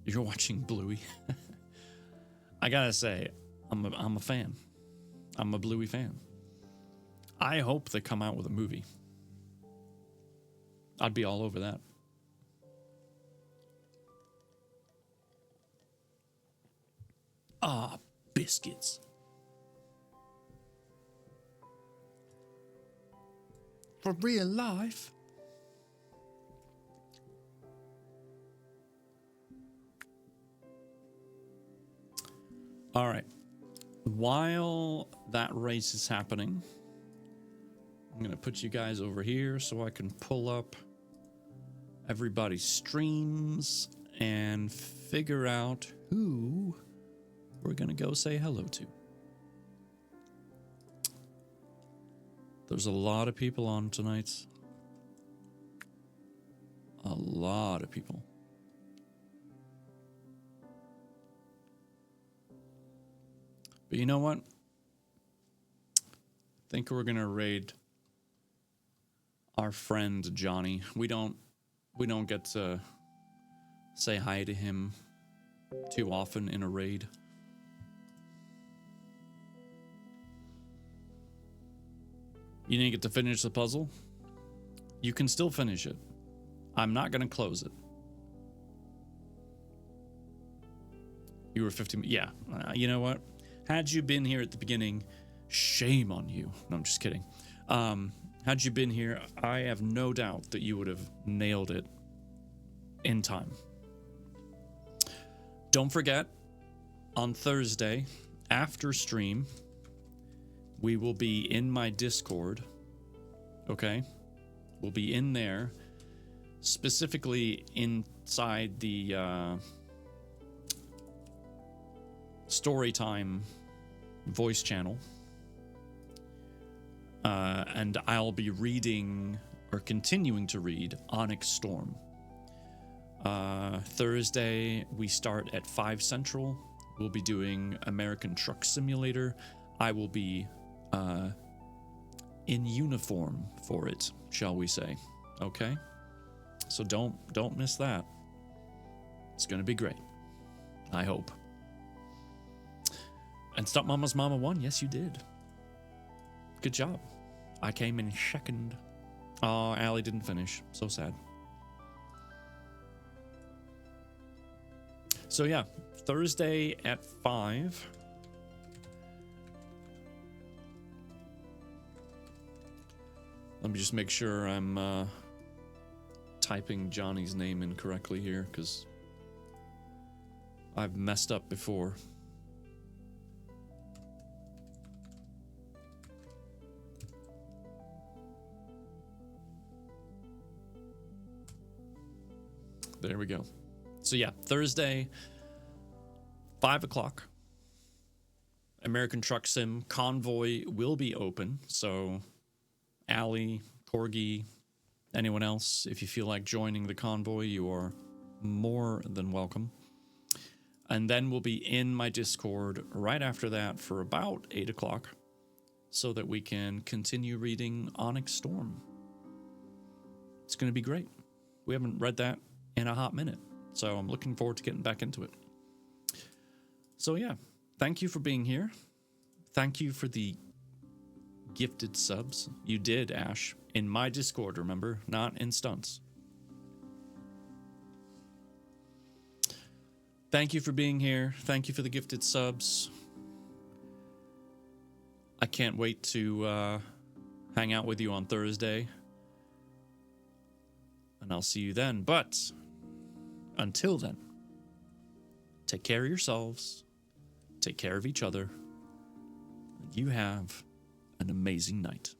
You're watching Bluey. I gotta say, I'm a fan. I'm a Bluey fan. I hope they come out with a movie. I'd be all over that. Ah, biscuits. For real life. All right. While that race is happening, I'm going to put you guys over here so I can pull up everybody's streams and figure out who we're going to go say hello to. There's a lot of people on tonight. A lot of people. But you know what? I think we're going to raid our friend Johnny. We don't get to say hi to him too often in a raid. You didn't get to finish the puzzle? You can still finish it. I'm not going to close it. You were 50. Yeah. You know what? Had you been here at the beginning, shame on you. No, I'm just kidding. Had you been here, I have no doubt that you would have nailed it in time. Don't forget, on Thursday, after stream, we will be in my Discord, okay? We'll be in there, specifically inside the Storytime voice channel. And I'll be reading, or continuing to read, Onyx Storm. Thursday, we start at 5 Central. We'll be doing American Truck Simulator. I will be in uniform for it, shall we say. Okay? So don't miss that. It's gonna be great. I hope. And Stop Mama's Mama won. Yes, you did. Good job. I came in second. Oh, Allie didn't finish. So sad. So yeah, Thursday at 5. Let me just make sure I'm typing Johnny's name in correctly here, because I've messed up before. There we go. So yeah, Thursday, 5 o'clock. American Truck Sim Convoy will be open. So Allie, Corgi, anyone else, if you feel like joining the convoy, you are more than welcome. And then we'll be in my Discord right after that for about 8 o'clock so that we can continue reading Onyx Storm. It's going to be great. We haven't read that in a hot minute, so I'm looking forward to getting back into it. So yeah, thank you for being here. Thank you for the gifted subs. You did, Ash, in my Discord, remember, not in Stunts. Thank you for being here. Thank you for the gifted subs. I can't wait to hang out with you on Thursday. And I'll see you then. But until then, take care of yourselves. Take care of each other. You have an amazing night.